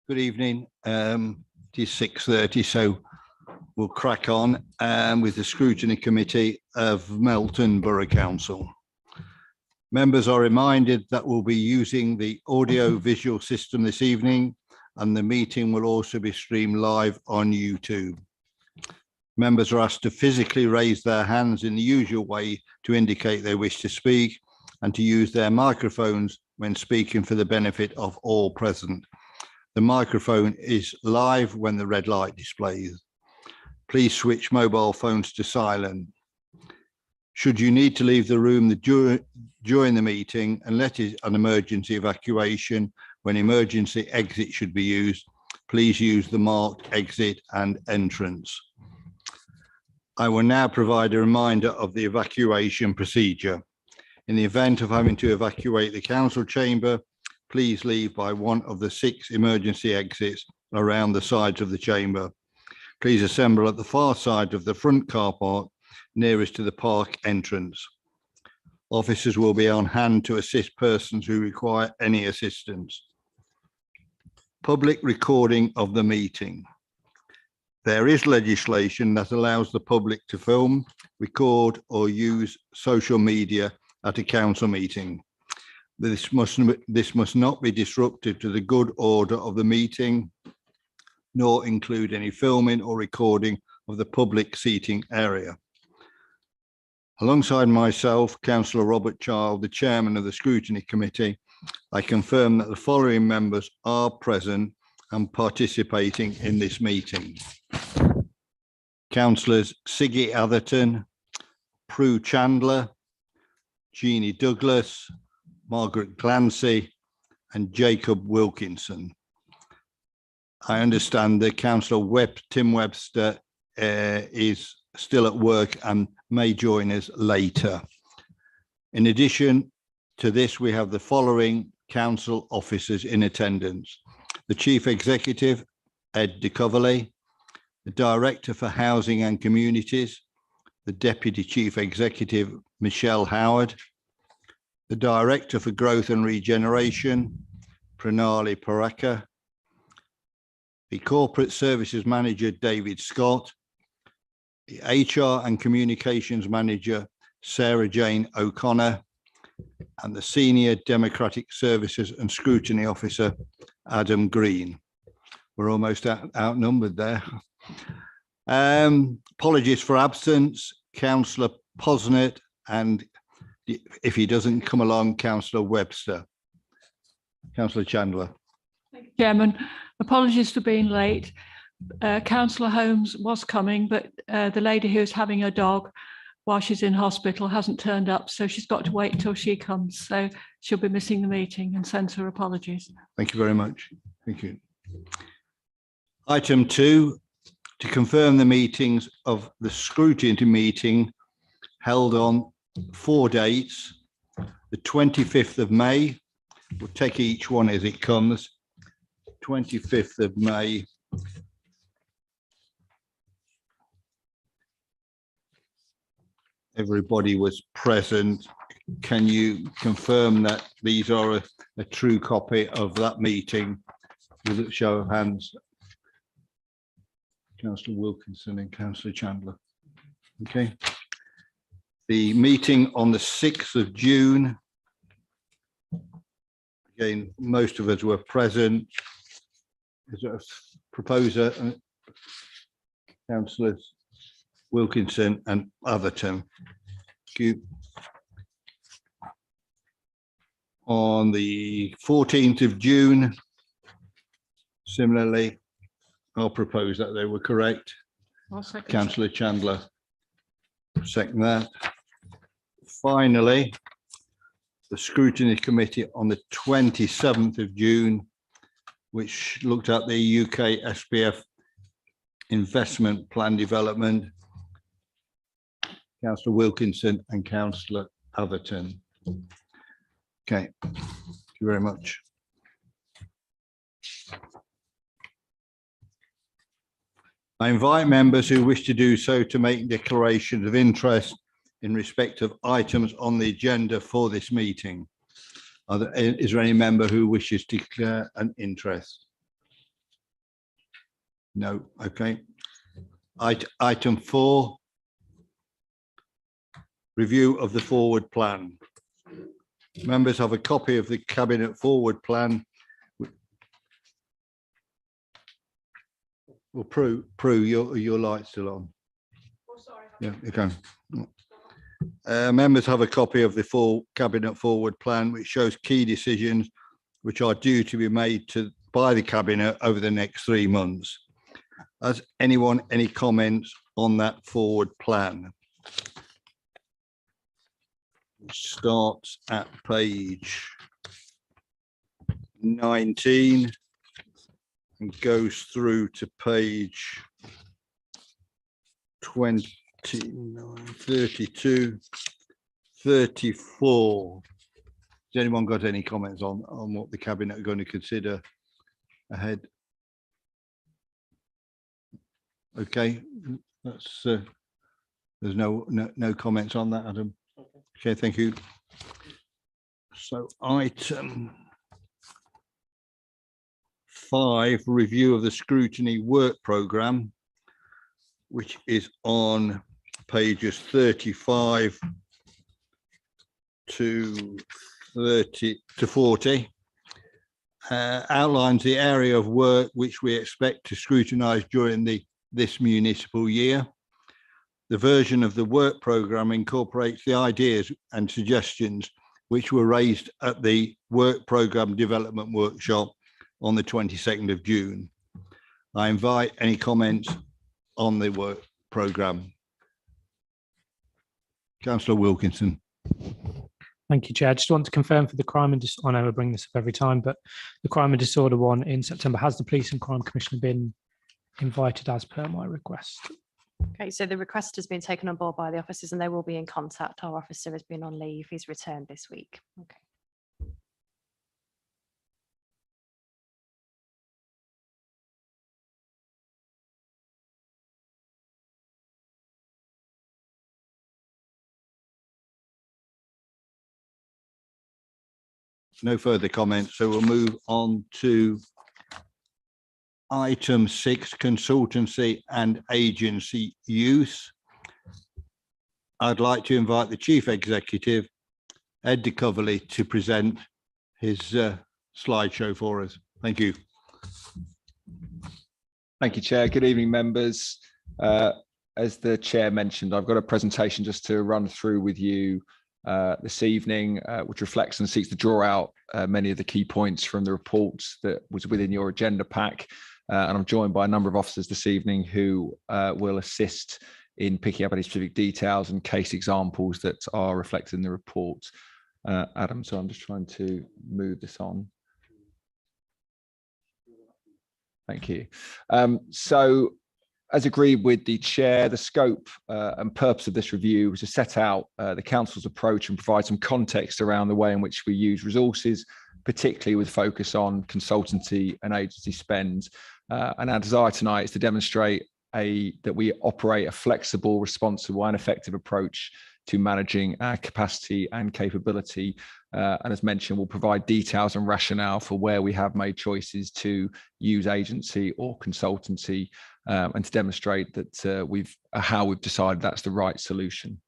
Good evening. It is 6:30, so we'll crack on with the Scrutiny Committee of Melton Borough Council. Members are reminded that we'll be using the audio-visual system this evening, and the meeting will also be streamed live on YouTube. Members are asked to physically raise their hands in the usual way to indicate they wish to speak, and to use their microphones when speaking for the benefit of all present. The microphone is live when the red light displays. Please switch mobile phones to silent. Should you need to leave the room during the meeting, unless it is an emergency evacuation, when emergency exit should be used, please use the marked exit and entrance. I will now provide a reminder of the evacuation procedure. In the event of having to evacuate the council chamber, please leave by one of the 6 emergency exits around the sides of the chamber. Please assemble at the far side of the front car park nearest to the park entrance. Officers will be on hand to assist persons who require any assistance. Public recording of the meeting. There is legislation that allows the public to film, record, or use social media at a council meeting. This must not be disruptive to the good order of the meeting, nor include any filming or recording of the public seating area. Alongside myself, Councillor Robert Child, the Chairman of the Scrutiny Committee, I confirm that the following members are present and participating in this meeting. Councillors Siggy Atherton, Prue Chandler, Jeannie Douglas, Margaret Clancy, and Jacob Wilkinson. I understand that Councillor Tim Webster is still at work and may join us later. In addition to this, we have the following council officers in attendance: the Chief Executive, Ed de Coverley, the Director for Housing and Communities, the Deputy Chief Executive, Michelle Howard, the Director for Growth and Regeneration, Pranali Paraka, the Corporate Services Manager, David Scott, the HR and Communications Manager, Sarah Jane O'Connor, and the Senior Democratic Services and Scrutiny Officer, Adam Green. We're almost outnumbered there. Apologies for absence, Councillor Posnett, and if he doesn't come along, Councillor Webster. Councillor Chandler. Thank you, Chairman. Apologies for being late. Councillor Holmes was coming, but the lady who's having her dog while she's in hospital hasn't turned up, so she's got to wait till she comes. So she'll be missing the meeting and sends her apologies. Thank you very much. Thank you. Item 2, to confirm the meetings of the scrutiny meeting held on 4 dates. The 25th of May, we'll take each one as it comes. 25th of May. Everybody was present. Can you confirm that these are a true copy of that meeting with a show of hands? Councillor Wilkinson and Councillor Chandler. Okay. The meeting on the 6th of June. Again, most of us were present. Is there a proposer? Councillors Wilkinson and Atherton. Thank you. On the 14th of June, similarly, I'll propose that they were correct. Councillor Chandler, second that. Finally, the Scrutiny Committee on the 27th of June, which looked at the UK SPF investment plan development. Councillor Wilkinson and Councillor Atherton. Okay, thank you very much. I invite members who wish to do so to make declarations of interest in respect of items on the agenda for this meeting. Is there any member who wishes to declare an interest? No. Okay. Item 4, review of the forward plan. Members have a copy of the Cabinet forward plan. Well, Prue, your light's still on. Oh, sorry. Yeah, you can. Members have a copy of the full Cabinet forward plan, which shows key decisions which are due to be made by the Cabinet over the next 3 months. Has anyone any comments on that forward plan? It starts at page 19 and goes through to page 29, 32, 34. Has anyone got any comments on what the Cabinet are going to consider ahead? Okay, that's there's no comments on that, Adam. Okay, thank you. So item 5, review of the Scrutiny work programme, which is on pages 35 to 40, outlines the area of work which we expect to scrutinise during this municipal year. The version of the work programme incorporates the ideas and suggestions which were raised at the work programme development workshop on the 22nd of June. I invite any comments on the work programme. Councillor Wilkinson. Thank you, Chair. I just want to confirm for the crime and I know I bring this up every time, but the crime and disorder one in September, has the Police and Crime Commissioner been invited as per my request? Okay, so the request has been taken on board by the officers and they will be in contact. Our officer has been on leave. He's returned this week. Okay. No further comments, so we'll move on to item 6, consultancy and agency use. I'd like to invite the Chief Executive, Ed de Coverley, to present his slideshow for us. Thank you. Thank you, Chair. Good evening, members. As the Chair mentioned, I've got a presentation just to run through with you this evening, which reflects and seeks to draw out many of the key points from the report that was within your agenda pack. And I'm joined by a number of officers this evening who will assist in picking up any specific details and case examples that are reflected in the report. Adam, so I'm just trying to move this on. Thank you. So, as agreed with the Chair, the scope and purpose of this review was to set out the Council's approach and provide some context around the way in which we use resources, particularly with focus on consultancy and agency spend. And our desire tonight is to demonstrate that we operate a flexible, responsible and effective approach to managing our capacity and capability. And as mentioned, we'll provide details and rationale for where we have made choices to use agency or consultancy, and to demonstrate that how we've decided that's the right solution.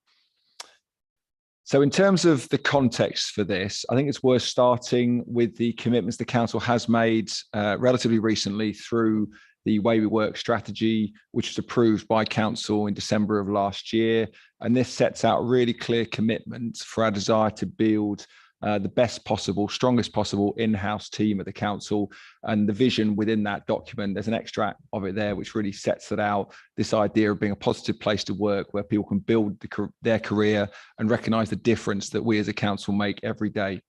So in terms of the context for this, I think it's worth starting with the commitments the Council has made relatively recently through the Way We Work strategy, which was approved by Council in December of last year. And this sets out really clear commitments for our desire to build the best possible, strongest possible in-house team at the Council. And the vision within that document, there's an extract of it there, which really sets it out, this idea of being a positive place to work where people can build their career and recognise the difference that we as a Council make every day.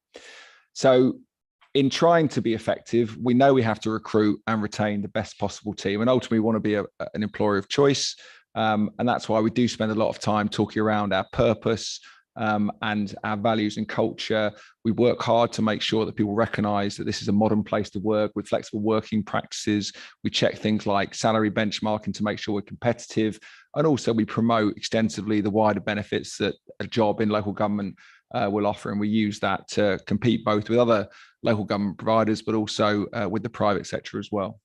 So in trying to be effective, we know we have to recruit and retain the best possible team. And ultimately we want to be an employer of choice. And that's why we do spend a lot of time talking around our purpose, and our values and culture. We work hard to make sure that people recognise that this is a modern place to work with flexible working practices. We check things like salary benchmarking to make sure we're competitive. And also we promote extensively the wider benefits that a job in local government will offer. And we use that to compete both with other local government providers, but also with the private sector as well.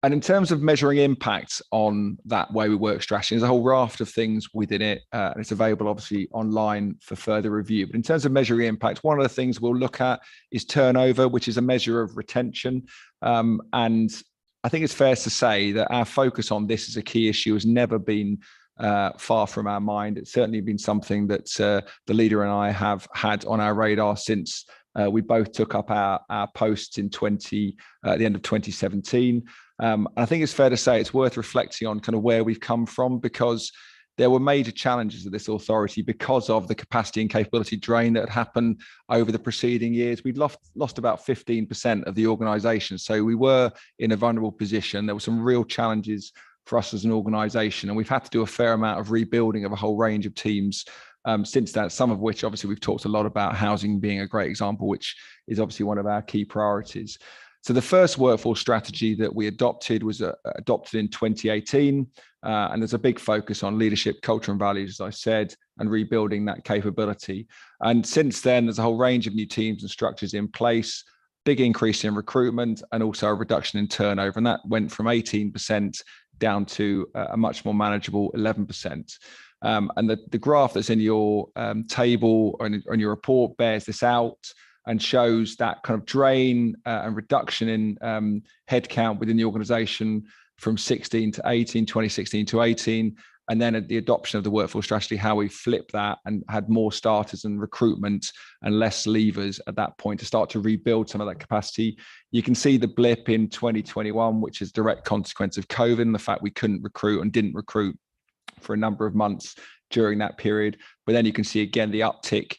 And in terms of measuring impact on that way we work strategy, there's a whole raft of things within it, and it's available obviously online for further review. But in terms of measuring impact, one of the things we'll look at is turnover, which is a measure of retention. And I think it's fair to say that our focus on this as a key issue has never been far from our mind. It's certainly been something that the leader and I have had on our radar since we both took up our posts in at the end of 2017. And I think it's fair to say it's worth reflecting on kind of where we've come from, because there were major challenges of this authority because of the capacity and capability drain that had happened over the preceding years. We'd lost about 15% of the organisation. So we were in a vulnerable position. There were some real challenges for us as an organisation, and we've had to do a fair amount of rebuilding of a whole range of teams since that, some of which obviously we've talked a lot about, housing being a great example, which is obviously one of our key priorities. So the first workforce strategy that we adopted was adopted in 2018, and there's a big focus on leadership, culture and values, as I said, and rebuilding that capability. And since then, there's a whole range of new teams and structures in place, big increase in recruitment, and also a reduction in turnover. And that went from 18% down to a much more manageable 11%. And the graph that's in your table or in your report bears this out and shows that kind of drain and reduction in headcount within the organisation from 16 to 18, 2016 to 18, and then at the adoption of the workforce strategy, how we flipped that and had more starters and recruitment and less leavers at that point to start to rebuild some of that capacity. You can see the blip in 2021, which is a direct consequence of COVID and the fact we couldn't recruit and didn't recruit for a number of months during that period. But then you can see again the uptick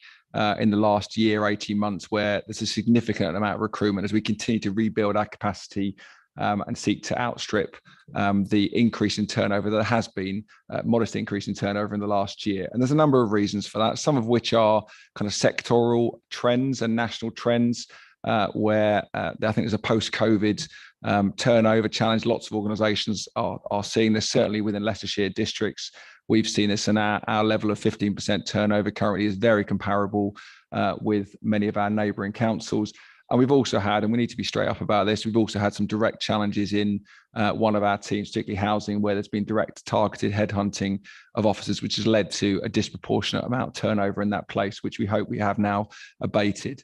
in the last year, 18 months, where there's a significant amount of recruitment as we continue to rebuild our capacity and seek to outstrip the increase in turnover. There has been a modest increase in turnover in the last year. And there's a number of reasons for that, some of which are kind of sectoral trends and national trends, where I think there's a post-COVID turnover challenge. Lots of organisations are seeing this, certainly within Leicestershire districts. We've seen this, and our level of 15% turnover currently is very comparable with many of our neighbouring councils. And we've also had, and we need to be straight up about this, we've also had some direct challenges in one of our teams, particularly housing, where there's been direct targeted headhunting of officers, which has led to a disproportionate amount of turnover in that place, which we hope we have now abated.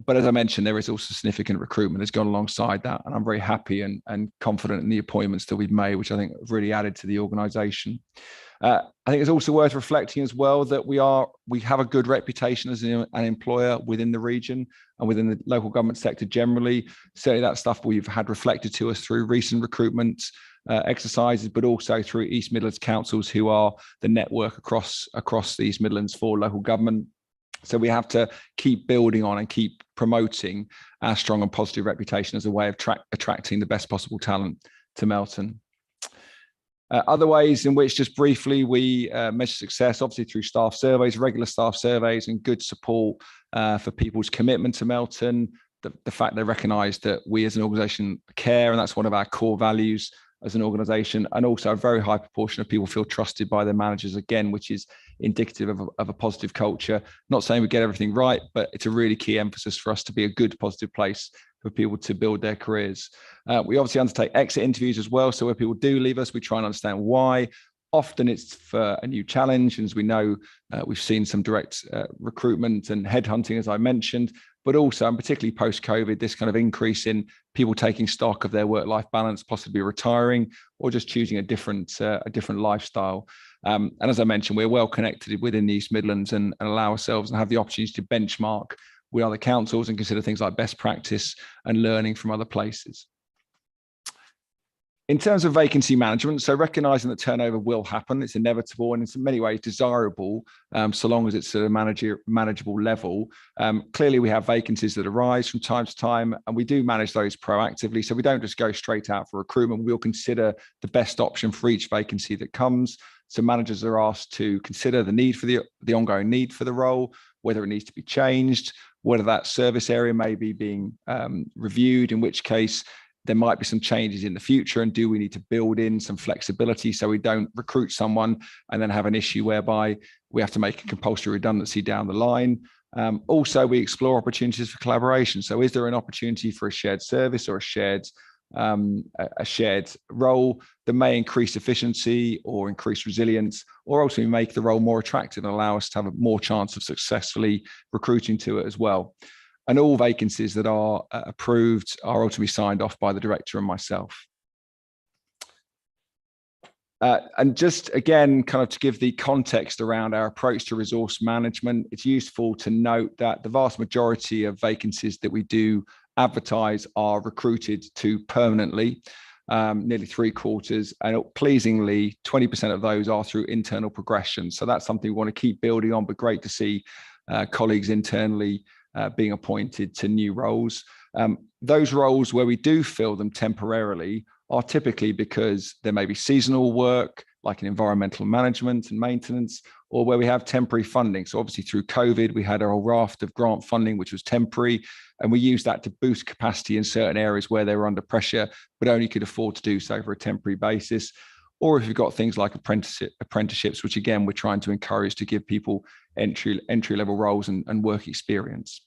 But as I mentioned, there is also significant recruitment that's gone alongside that. And I'm very happy and confident in the appointments that we've made, which I think have really added to the organisation. I think it's also worth reflecting as well that we have a good reputation as an employer within the region and within the local government sector generally. Certainly that stuff we've had reflected to us through recent recruitment exercises, but also through East Midlands councils, who are the network across the East Midlands for local government. So we have to keep building on and keep promoting our strong and positive reputation as a way of attracting the best possible talent to Melton. Other ways in which, just briefly, we measure success, obviously through staff surveys, regular staff surveys, and good support for people's commitment to Melton. The fact they recognise that we as an organisation care, and that's one of our core values as an organisation, and also a very high proportion of people feel trusted by their managers, again, which is indicative of a positive culture. Not saying we get everything right, but it's a really key emphasis for us to be a good, positive place for people to build their careers. We obviously undertake exit interviews as well. So where people do leave us, we try and understand why. Often it's for a new challenge. And as we know, we've seen some direct recruitment and headhunting, as I mentioned, but also, and particularly post-COVID, this kind of increase in people taking stock of their work-life balance, possibly retiring, or just choosing a different lifestyle. And as I mentioned, we're well connected within the East Midlands and allow ourselves and have the opportunity to benchmark with other councils and consider things like best practice and learning from other places. In terms of vacancy management, so recognising that turnover will happen, it's inevitable and in many ways desirable, so long as it's at a manageable level. Clearly, we have vacancies that arise from time to time, and we do manage those proactively. So we don't just go straight out for recruitment. We'll consider the best option for each vacancy that comes. So managers are asked to consider the need for the ongoing need for the role, whether it needs to be changed, whether that service area may be being reviewed, in which case there might be some changes in the future, and do we need to build in some flexibility so we don't recruit someone and then have an issue whereby we have to make a compulsory redundancy down the line. Also, we explore opportunities for collaboration. So is there an opportunity for a shared service or a shared a shared role that may increase efficiency or increase resilience, or ultimately make the role more attractive and allow us to have a more chance of successfully recruiting to it as well. And all vacancies that are approved are ultimately signed off by the director and myself. And just again, kind of to give the context around our approach to resource management, it's useful to note that the vast majority of vacancies that we do advertise are recruited to permanently, nearly 3/4, and pleasingly 20% of those are through internal progression. So that's something we want to keep building on, but great to see colleagues internally being appointed to new roles. Those roles where we do fill them temporarily are typically because there may be seasonal work, like in environmental management and maintenance, or where we have temporary funding. So obviously through COVID, we had a whole raft of grant funding, which was temporary, and we used that to boost capacity in certain areas where they were under pressure, but only could afford to do so for a temporary basis. Or if you've got things like apprenticeships, which again, we're trying to encourage to give people entry-level roles and work experience.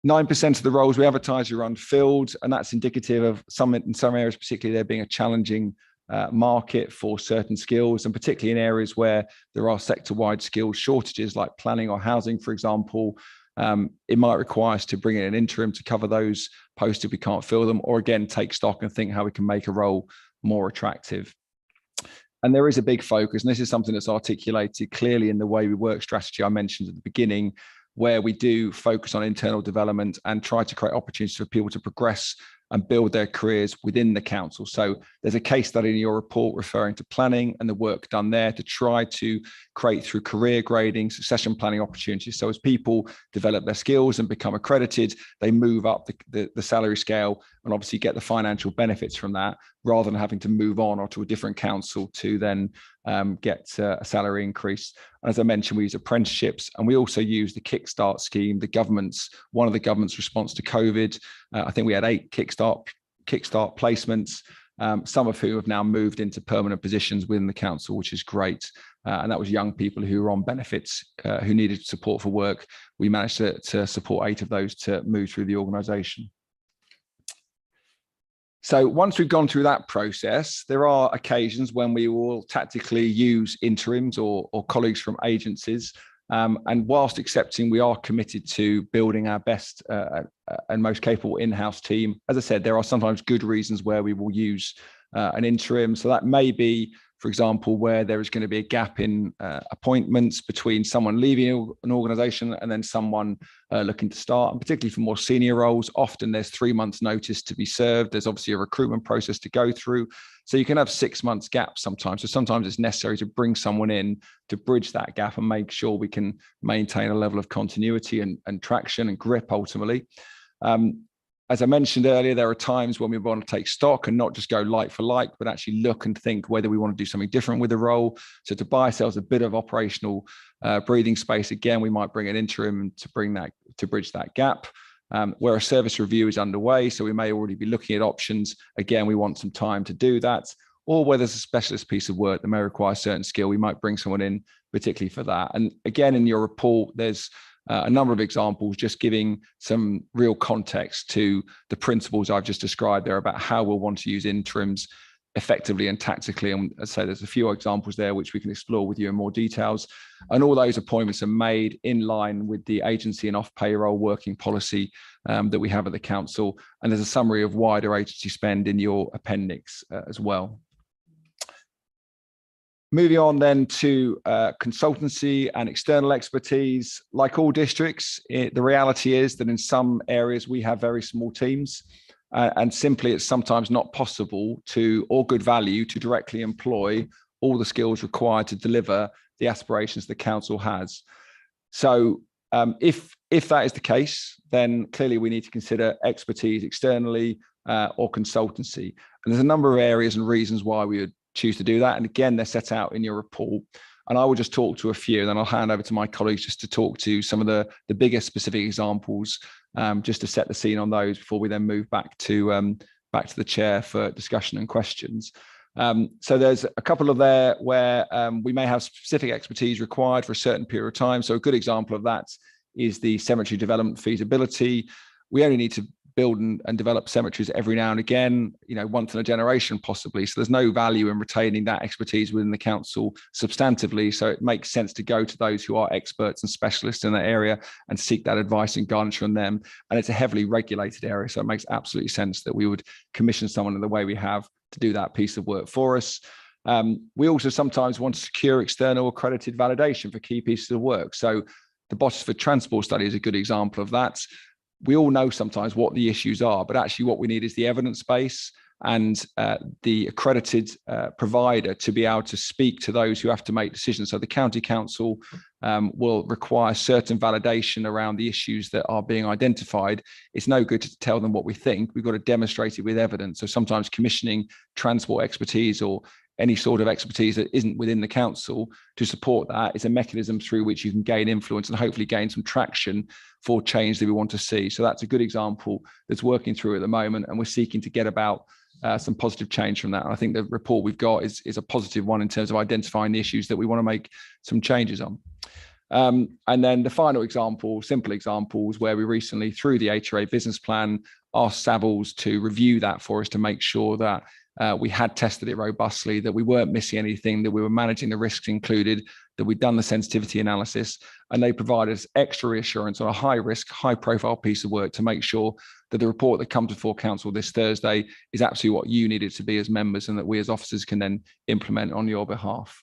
9% of the roles we advertise are unfilled, and that's indicative of in some areas, particularly there being a challenging market for certain skills, and particularly in areas where there are sector-wide skills shortages, like planning or housing, for example. It might require us to bring in an interim to cover those posts if we can't fill them, or again, take stock and think how we can make a role more attractive. And there is a big focus, and this is something that's articulated clearly in the way we work strategy I mentioned at the beginning, where we do focus on internal development and try to create opportunities for people to progress and build their careers within the council. So there's a case study in your report referring to planning and the work done there to try to create through career grading, succession planning opportunities. So as people develop their skills and become accredited, they move up the salary scale and obviously get the financial benefits from that, rather than having to move on or to a different council to then get a salary increase. And as I mentioned, we use apprenticeships, and we also use the Kickstart scheme, one of the government's response to COVID. I think we had 8 Kickstart placements, some of who have now moved into permanent positions within the council, which is great. And that was young people who were on benefits, who needed support for work. We managed to support 8 of those to move through the organisation. So once we've gone through that process, there are occasions when we will tactically use interims or colleagues from agencies. And whilst accepting, we are committed to building our best and most capable in-house team. As I said, there are sometimes good reasons where we will use an interim. So that may be, for example, where there is going to be a gap in appointments between someone leaving an organisation and then someone looking to start. And particularly for more senior roles, often there's 3 months notice to be served. There's obviously a recruitment process to go through. So you can have 6 months gaps sometimes. So sometimes it's necessary to bring someone in to bridge that gap and make sure we can maintain a level of continuity and traction and grip ultimately. As I mentioned earlier, there are times when we want to take stock and not just go like for like, but actually look and think whether we want to do something different with the role. So to buy ourselves a bit of operational breathing space, again, we might bring an interim to bridge that gap. Where a service review is underway, so we may already be looking at options. Again, we want some time to do that. Or where there's a specialist piece of work that may require a certain skill, we might bring someone in particularly for that. And again, in your report, there's a number of examples just giving some real context to the principles I've just described there about how we'll want to use interims effectively and tactically. And as I say, there's a few examples there which we can explore with you in more details. And all those appointments are made in line with the agency and off payroll working policy that we have at the council. And there's a summary of wider agency spend in your appendix as well. Moving on then to consultancy and external expertise. Like all districts, the reality is that in some areas we have very small teams, and simply it's sometimes not possible or good value to directly employ all the skills required to deliver the aspirations the council has. So if that is the case, then clearly we need to consider expertise externally or consultancy. And there's a number of areas and reasons why we would choose to do that. And again, they're set out in your report. And I will just talk to a few, and then I'll hand over to my colleagues just to talk to some of the biggest specific examples, just to set the scene on those before we then move back to the chair for discussion and questions. So there's a couple of there where we may have specific expertise required for a certain period of time. So a good example of that is the cemetery development feasibility. We only need to build and develop cemeteries every now and again, once in a generation possibly. So there's no value in retaining that expertise within the council substantively. So it makes sense to go to those who are experts and specialists in that area and seek that advice and guidance from them. And it's a heavily regulated area, so it makes absolutely sense that we would commission someone in the way we have to do that piece of work for us. We also sometimes want to secure external accredited validation for key pieces of work. So the Botsford Transport Study is a good example of that. We all know sometimes what the issues are, but actually what we need is the evidence base and the accredited provider to be able to speak to those who have to make decisions. So the county council will require certain validation around the issues that are being identified. It's no good to tell them what we think. We've got to demonstrate it with evidence. So sometimes commissioning transport expertise or any sort of expertise that isn't within the council to support that is a mechanism through which you can gain influence and hopefully gain some traction for change that we want to see. So that's a good example that's working through at the moment, and we're seeking to get about some positive change from that. And I think the report we've got is a positive one in terms of identifying the issues that we want to make some changes on. And then the final example, simple examples, where we recently, through the HRA business plan, asked Savills to review that for us to make sure that we had tested it robustly, that we weren't missing anything, that we were managing the risks included, that we'd done the sensitivity analysis, and they provided us extra reassurance on a high risk, high profile piece of work to make sure that the report that comes before council this Thursday is absolutely what you need it to be as members, and that we as officers can then implement on your behalf.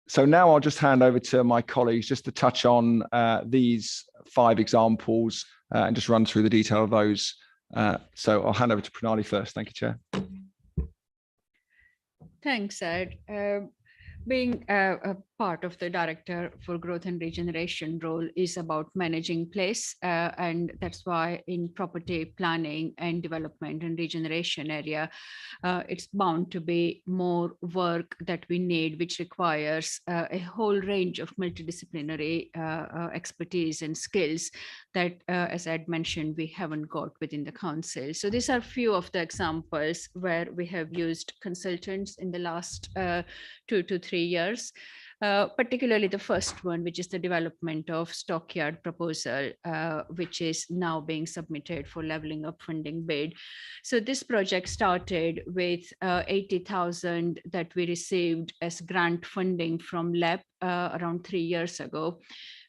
So now I'll just hand over to my colleagues just to touch on these 5 examples and just run through the detail of those. So I'll hand over to Pranali first. Thank you, Chair. Thanks, Ed. Being a part of the Director for Growth and Regeneration role is about managing place. And that's why in property planning and development and regeneration area, it's bound to be more work that we need, which requires a whole range of multidisciplinary expertise and skills that, as Ed mentioned, we haven't got within the council. So these are few of the examples where we have used consultants in the last 2 to 3 years. Particularly the first one, which is the development of Stockyard proposal, which is now being submitted for levelling up funding bid. So this project started with 80,000 that we received as grant funding from LEP around 3 years ago.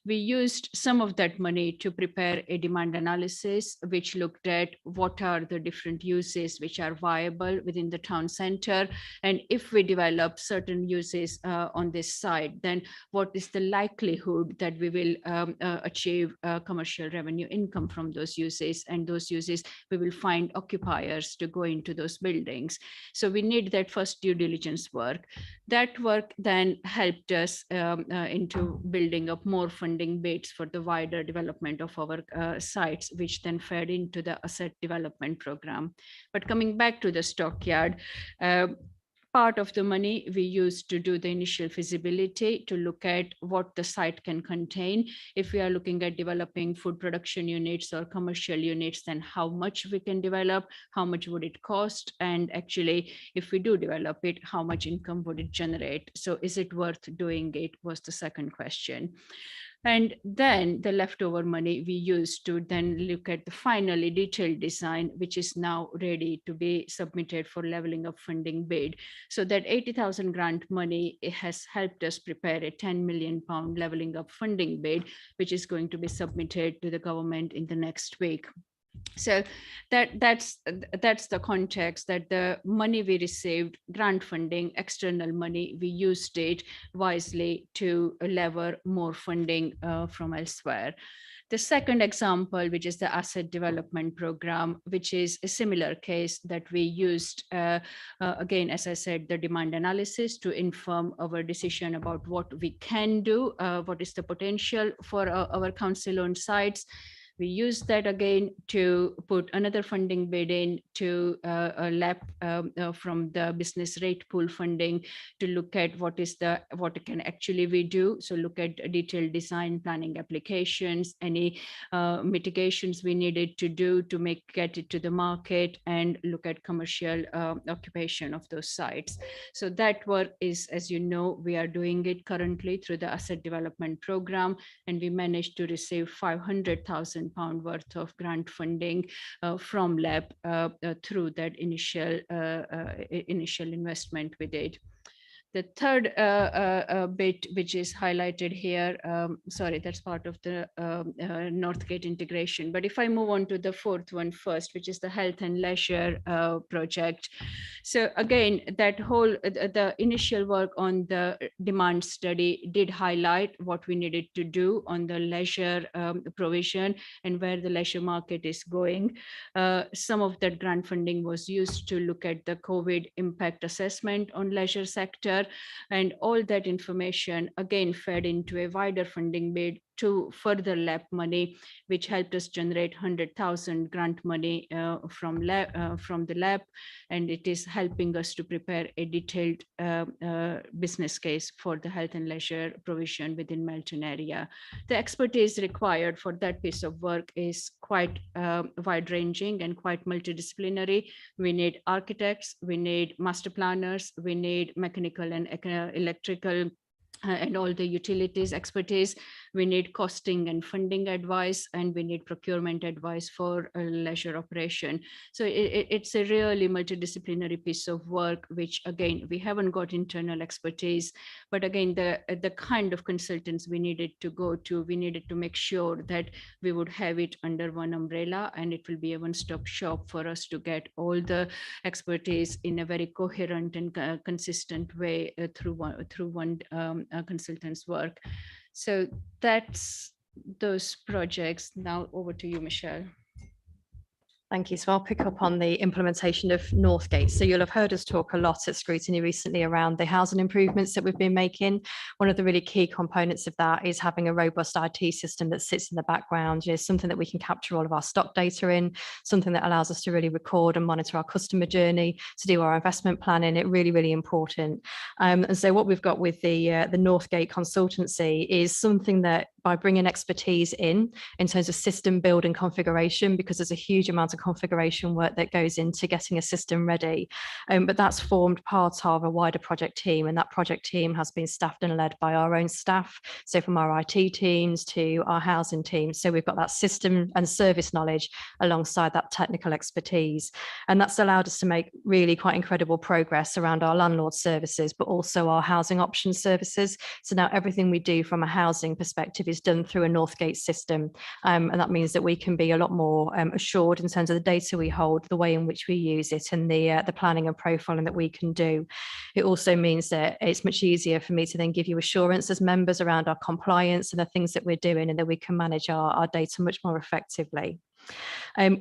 We used some of that money to prepare a demand analysis, which looked at what are the different uses which are viable within the town center. And if we develop certain uses on this site, then what is the likelihood that we will achieve commercial revenue income from those uses, and those uses we will find occupiers to go into those buildings. So we need that first due diligence work. That work then helped us into building up more funding bids for the wider development of our sites, which then fed into the asset development program. But coming back to the Stockyard, part of the money we used to do the initial feasibility to look at what the site can contain. If we are looking at developing food production units or commercial units, then how much we can develop, how much would it cost, and actually, if we do develop it, how much income would it generate? So is it worth doing it, was the second question. And then the leftover money we used to then look at the finally detailed design, which is now ready to be submitted for levelling up funding bid. So that 80,000 grant money, it has helped us prepare a £10 million levelling up funding bid, which is going to be submitted to the government in the next week. So that's the context, that the money we received, grant funding, external money, we used it wisely to lever more funding from elsewhere. The second example, which is the asset development program, which is a similar case that we used, again, as I said, the demand analysis to inform our decision about what we can do, what is the potential for our council-owned sites. We used that again to put another funding bid in to a LEP from the business rate pool funding to look at what can actually we do. So look at detailed design, planning applications, any mitigations we needed to do to get it to the market, and look at commercial occupation of those sites. So that work is, as you know, we are doing it currently through the asset development program, and we managed to receive £500,000 £100,000 worth of grant funding from LEP through that initial investment we did. The third bit, which is highlighted here, sorry, that's part of the Northgate integration. But if I move on to the fourth one first, which is the health and leisure project. So again, that whole, the initial work on the demand study did highlight what we needed to do on the leisure provision and where the leisure market is going. Some of that grant funding was used to look at the COVID impact assessment on leisure sector. And all that information again fed into a wider funding bid to further LEP money, which helped us generate 100,000 grant money from the LEP, and it is helping us to prepare a detailed business case for the health and leisure provision within Melton area. The expertise required for that piece of work is quite wide-ranging and quite multidisciplinary. We need architects, we need master planners, we need mechanical and electrical and all the utilities expertise. We need costing and funding advice, and we need procurement advice for a leisure operation. So it's a really multidisciplinary piece of work, which again, we haven't got internal expertise, but again, the kind of consultants we needed to go to, we needed to make sure that we would have it under one umbrella, and it will be a one-stop shop for us to get all the expertise in a very coherent and consistent way through one consultant's work. So that's those projects. Now over to you, Michelle. Thank you. So I'll pick up on the implementation of Northgate. So you'll have heard us talk a lot at Scrutiny recently around the housing improvements that we've been making. One of the really key components of that is having a robust IT system that sits in the background, something that we can capture all of our stock data in, something that allows us to really record and monitor our customer journey, to do our investment planning. It's really, really important. And so what we've got with the Northgate Consultancy is something that, by bringing expertise in terms of system build and configuration, because there's a huge amount of configuration work that goes into getting a system ready. But that's formed part of a wider project team, and that project team has been staffed and led by our own staff. So from our IT teams to our housing teams. So we've got that system and service knowledge alongside that technical expertise. And that's allowed us to make really quite incredible progress around our landlord services, but also our housing options services. So now everything we do from a housing perspective is done through a Northgate system. And that means that we can be a lot more assured in terms of the data we hold, the way in which we use it, and the planning and profiling that we can do. It also means that it's much easier for me to then give you assurance as members around our compliance and the things that we're doing, and that we can manage our data much more effectively.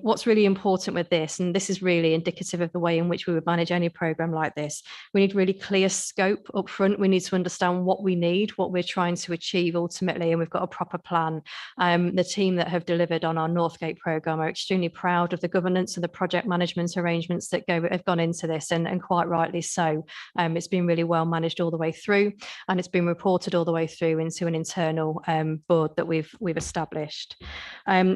What's really important with this, and this is really indicative of the way in which we would manage any program like this, we need really clear scope up front. We need to understand what we need, what we're trying to achieve ultimately, and we've got a proper plan. The team that have delivered on our Northgate program are extremely proud of the governance and the project management arrangements that have gone into this, and quite rightly so. It's been really well managed all the way through, and it's been reported all the way through into an internal board that we've established.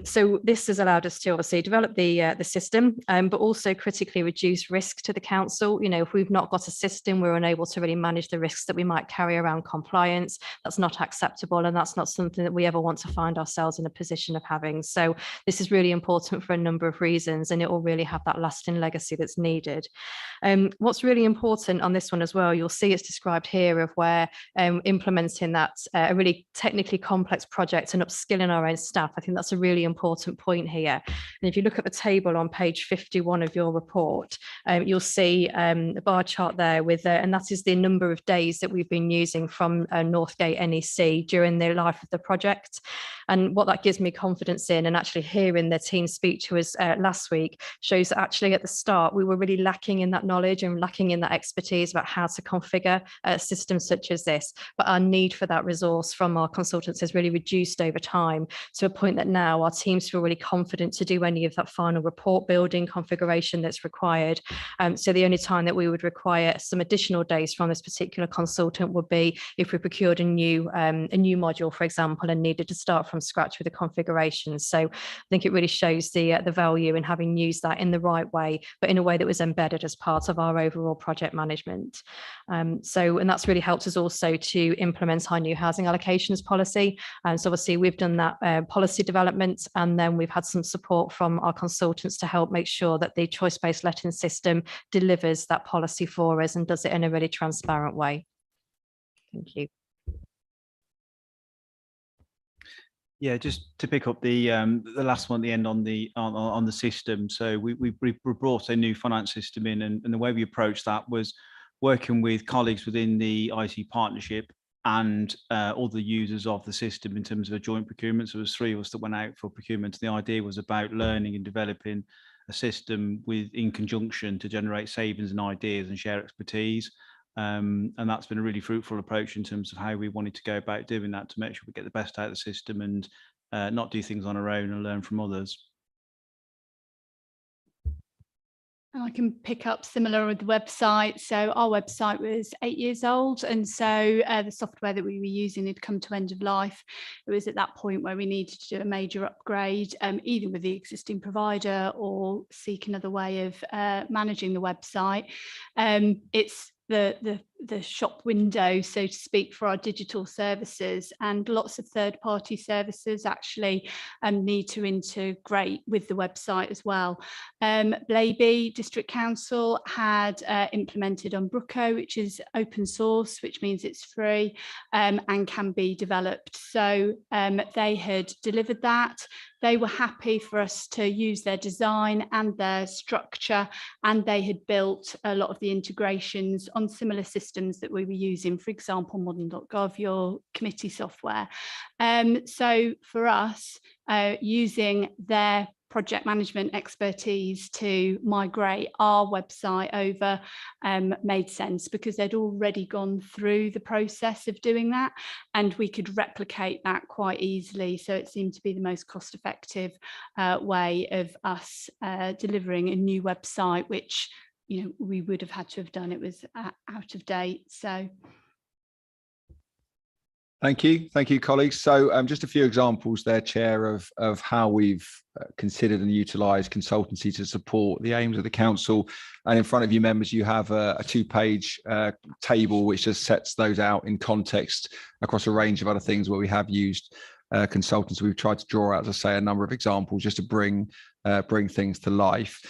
So this has allowed us to obviously develop the system, but also critically reduce risk to the council. If we've not got a system, we're unable to really manage the risks that we might carry around compliance. That's not acceptable, and that's not something that we ever want to find ourselves in a position of having. So this is really important for a number of reasons, and it will really have that lasting legacy that's needed. What's really important on this one as well, you'll see it's described here of where implementing that a really technically complex project and upskilling our own staff. I think that's a really important point here. And if you look at the table on page 51 of your report, you'll see a bar chart there with, and that is the number of days that we've been using from Northgate NEC during the life of the project. And what that gives me confidence in, and actually hearing the team speak to us last week, shows that actually at the start, we were really lacking in that knowledge and lacking in that expertise about how to configure systems such as this. But our need for that resource from our consultants has really reduced over time, to a point that now our teams feel really confident to do any any of that final report building configuration that's required. So the only time that we would require some additional days from this particular consultant would be if we procured a new module, for example, and needed to start from scratch with the configuration. So I think it really shows the value in having used that in the right way, but in a way that was embedded as part of our overall project management. And that's really helped us also to implement our new housing allocations policy. So obviously we've done that policy development, and then we've had some support from our consultants to help make sure that the choice-based letting system delivers that policy for us and does it in a really transparent way. Thank you. Yeah, just to pick up the last one at the end on the system. So we brought a new finance system in, and the way we approached that was working with colleagues within the IT partnership and other users of the system in terms of a joint procurement. So there was 3 of us that went out for procurement. The idea was about learning and developing a system in conjunction to generate savings and ideas and share expertise. And that's been a really fruitful approach in terms of how we wanted to go about doing that, to make sure we get the best out of the system and not do things on our own and learn from others. I can pick up similar with the website. So our website was 8 years old, and so the software that we were using had come to end of life. It was at that point where we needed to do a major upgrade, either with the existing provider or seek another way of managing the website. It's the shop window, so to speak, for our digital services, and lots of third-party services actually need to integrate with the website as well. Blaby District Council had implemented Umbruco, which is open source, which means it's free and can be developed. So they had delivered that. They were happy for us to use their design and their structure, and they had built a lot of the integrations on similar systems that we were using, for example, modern.gov, your committee software. So for us, using their project management expertise to migrate our website over made sense, because they'd already gone through the process of doing that, and we could replicate that quite easily. So it seemed to be the most cost-effective way of us delivering a new website, which, you know, we would have had to have done. It was out of date. So Thank you, colleagues. So just a few examples there, Chair, of how we've considered and utilised consultancy to support the aims of the council. And in front of you, members, you have a 2-page table which just sets those out in context across a range of other things where we have used consultants. We've tried to draw out, as I say, a number of examples just to bring things to life.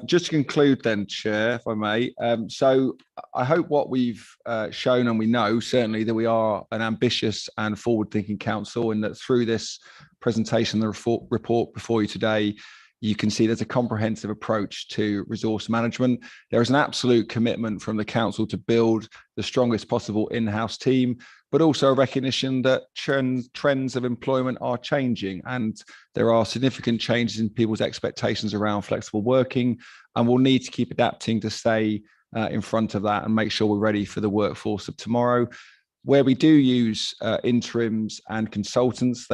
Just to conclude then, Chair, if I may, so I hope what we've shown, and we know certainly that we are an ambitious and forward-thinking council, and that through this presentation, the report before you today, you can see there's a comprehensive approach to resource management. There is an absolute commitment from the council to build the strongest possible in-house team, but also a recognition that trends of employment are changing, and there are significant changes in people's expectations around flexible working, and we'll need to keep adapting to stay in front of that and make sure we're ready for the workforce of tomorrow. Where we do use interims and consultants,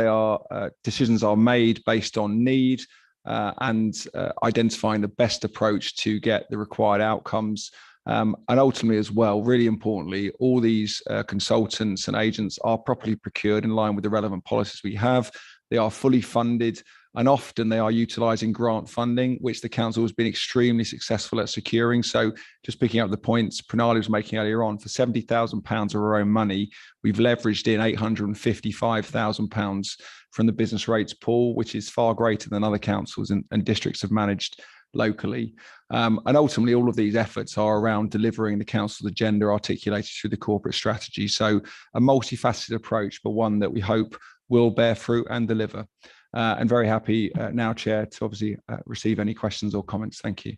decisions are made based on need and identifying the best approach to get the required outcomes. And ultimately as well, really importantly, all these consultants and agents are properly procured in line with the relevant policies we have. They are fully funded, and often they are utilising grant funding, which the council has been extremely successful at securing. So just picking up the points Pranali was making earlier on, for £70,000 of our own money, we've leveraged in £855,000 from the business rates pool, which is far greater than other councils and districts have managed locally. And ultimately, all of these efforts are around delivering the council's agenda articulated through the corporate strategy. So a multifaceted approach, but one that we hope will bear fruit and deliver. And very happy now, Chair, to obviously receive any questions or comments. Thank you.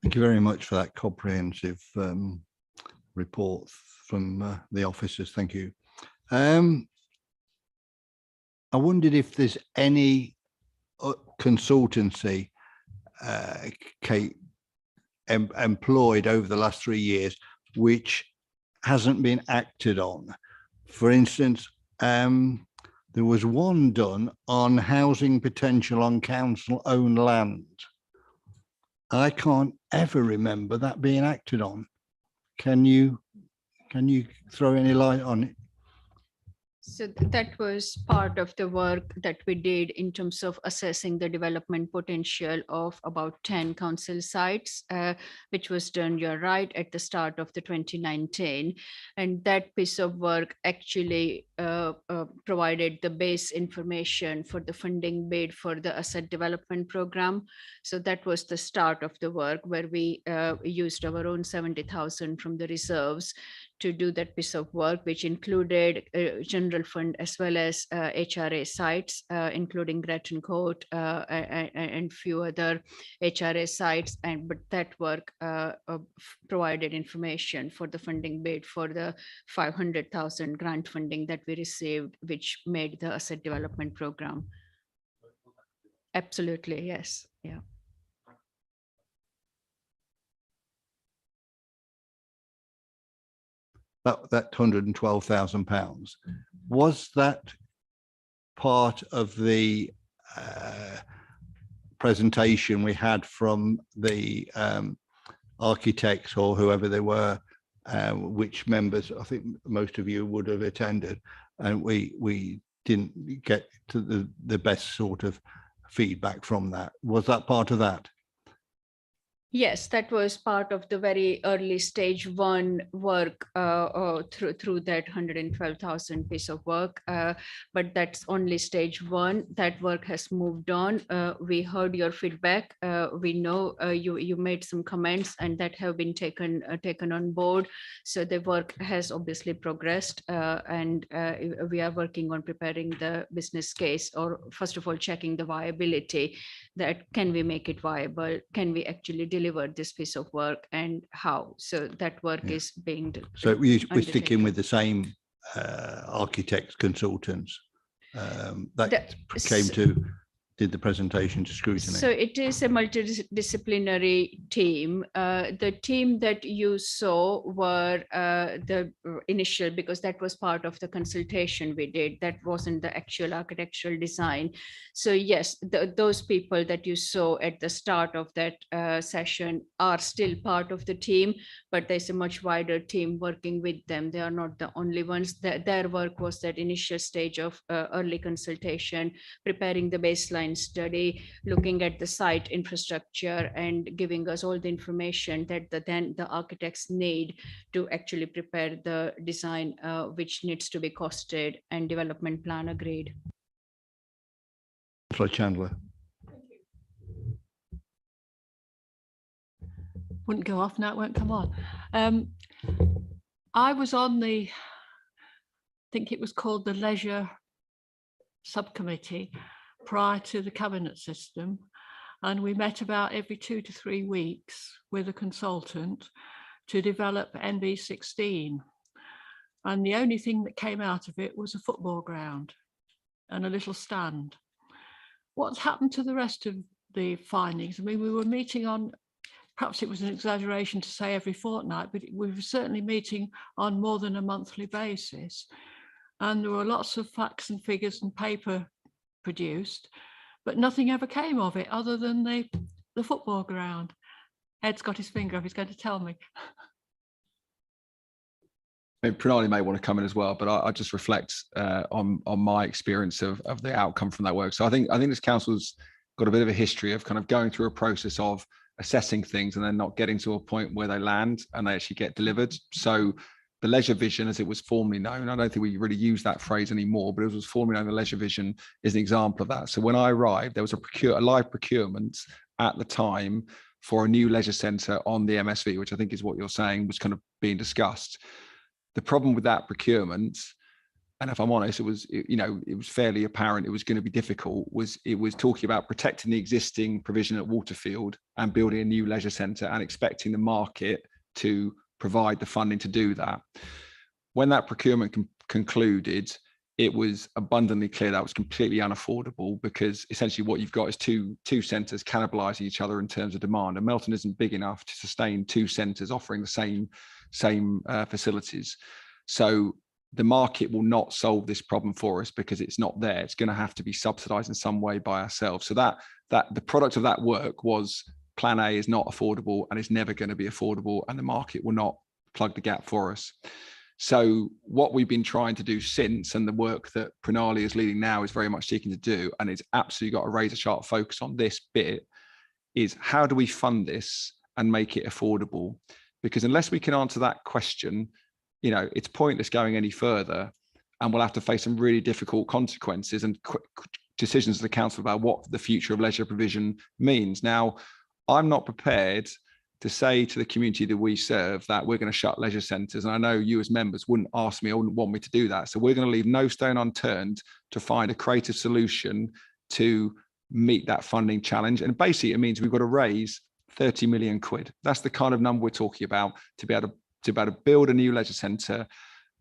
Thank you very much for that comprehensive report from the officers. Thank you. I wondered if there's any consultancy Kate employed over the last 3 years which hasn't been acted on. For instance, the there was one done on housing potential on council-owned land. I can't ever remember that being acted on. Can you throw any light on it? So that was part of the work that we did in terms of assessing the development potential of about 10 council sites, which was done, you're right, at the start of the 2019. And that piece of work actually provided the base information for the funding bid for the asset development program. So that was the start of the work, where we used our own 70,000 from the reserves to do that piece of work, which included general fund as well as HRA sites, including Gretton Court and few other HRA sites. But that work provided information for the funding bid for the 500,000 grant funding that we received, which made the asset development program. Absolutely, yes, yeah. That £112,000, was that part of the presentation we had from the architects or whoever they were, which members I think most of you would have attended, and we didn't get to the best sort of feedback from that? Was that part of that? Yes, that was part of the very early stage one work through that 112,000 piece of work. But that's only stage one. That work has moved on. We heard your feedback. We know you made some comments and that have been taken on board. So the work has obviously progressed, and we are working on preparing the business case, or first of all, checking the viability, that can we make it viable? Can we actually deliver this piece of work, and how? So that work is being done. So we're sticking with the same architects, consultants that did the presentation to Scrutiny. So it is a multidisciplinary team. The team that you saw were the initial, because that was part of the consultation we did. That wasn't the actual architectural design. So yes, those people that you saw at the start of that session are still part of the team, but there's a much wider team working with them. They are not the only ones. Their work was that initial stage of early consultation, preparing the baseline study, looking at the site infrastructure, and giving us all the information that then the architects need to actually prepare the design, which needs to be costed and development plan agreed. Councillor Chandler. Wouldn't go off now, it won't come on. I was on the, I think it was called the Leisure Subcommittee prior to the cabinet system, and we met about every 2 to 3 weeks with a consultant to develop NB16, and the only thing that came out of it was a football ground and a little stand. What's happened to the rest of the findings? I mean, we were meeting on, perhaps it was an exaggeration to say every fortnight, but we were certainly meeting on more than a monthly basis, and there were lots of facts and figures and paper produced, but nothing ever came of it other than the football ground. Ed's got his finger up, he's going to tell me. Pranali may want to come in as well, but I just reflect on my experience of the outcome from that work. So I think this council's got a bit of a history of kind of going through a process of assessing things and then not getting to a point where they land and they actually get delivered. So the leisure vision, as it was formerly known, I don't think we really use that phrase anymore, but it was formerly known, the leisure vision is an example of that. So when I arrived, there was a live procurement at the time for a new leisure centre on the MSV, which I think is what you're saying was kind of being discussed. The problem with that procurement, and if I'm honest, it was fairly apparent it was going to be difficult, it was talking about protecting the existing provision at Waterfield and building a new leisure centre and expecting the market to provide the funding to do that. When that procurement concluded, it was abundantly clear that was completely unaffordable, because essentially what you've got is two centres cannibalising each other in terms of demand, and Melton isn't big enough to sustain 2 centres offering the same facilities. So the market will not solve this problem for us because it's not there. It's going to have to be subsidized in some way by ourselves. So that the product of that work was plan A is not affordable and it's never going to be affordable, and the market will not plug the gap for us. So what we've been trying to do since, and the work that Pranali is leading now, is very much seeking to do, and it's absolutely got a razor sharp focus on this bit, is how do we fund this and make it affordable? Because unless we can answer that question, you know, it's pointless going any further, and we'll have to face some really difficult consequences and decisions to the council about what the future of leisure provision means. Now, I'm not prepared to say to the community that we serve that we're going to shut leisure centres. And I know you as members wouldn't ask me or wouldn't want me to do that. So we're going to leave no stone unturned to find a creative solution to meet that funding challenge. And basically it means we've got to raise 30 million quid. That's the kind of number we're talking about to be able to build a new leisure centre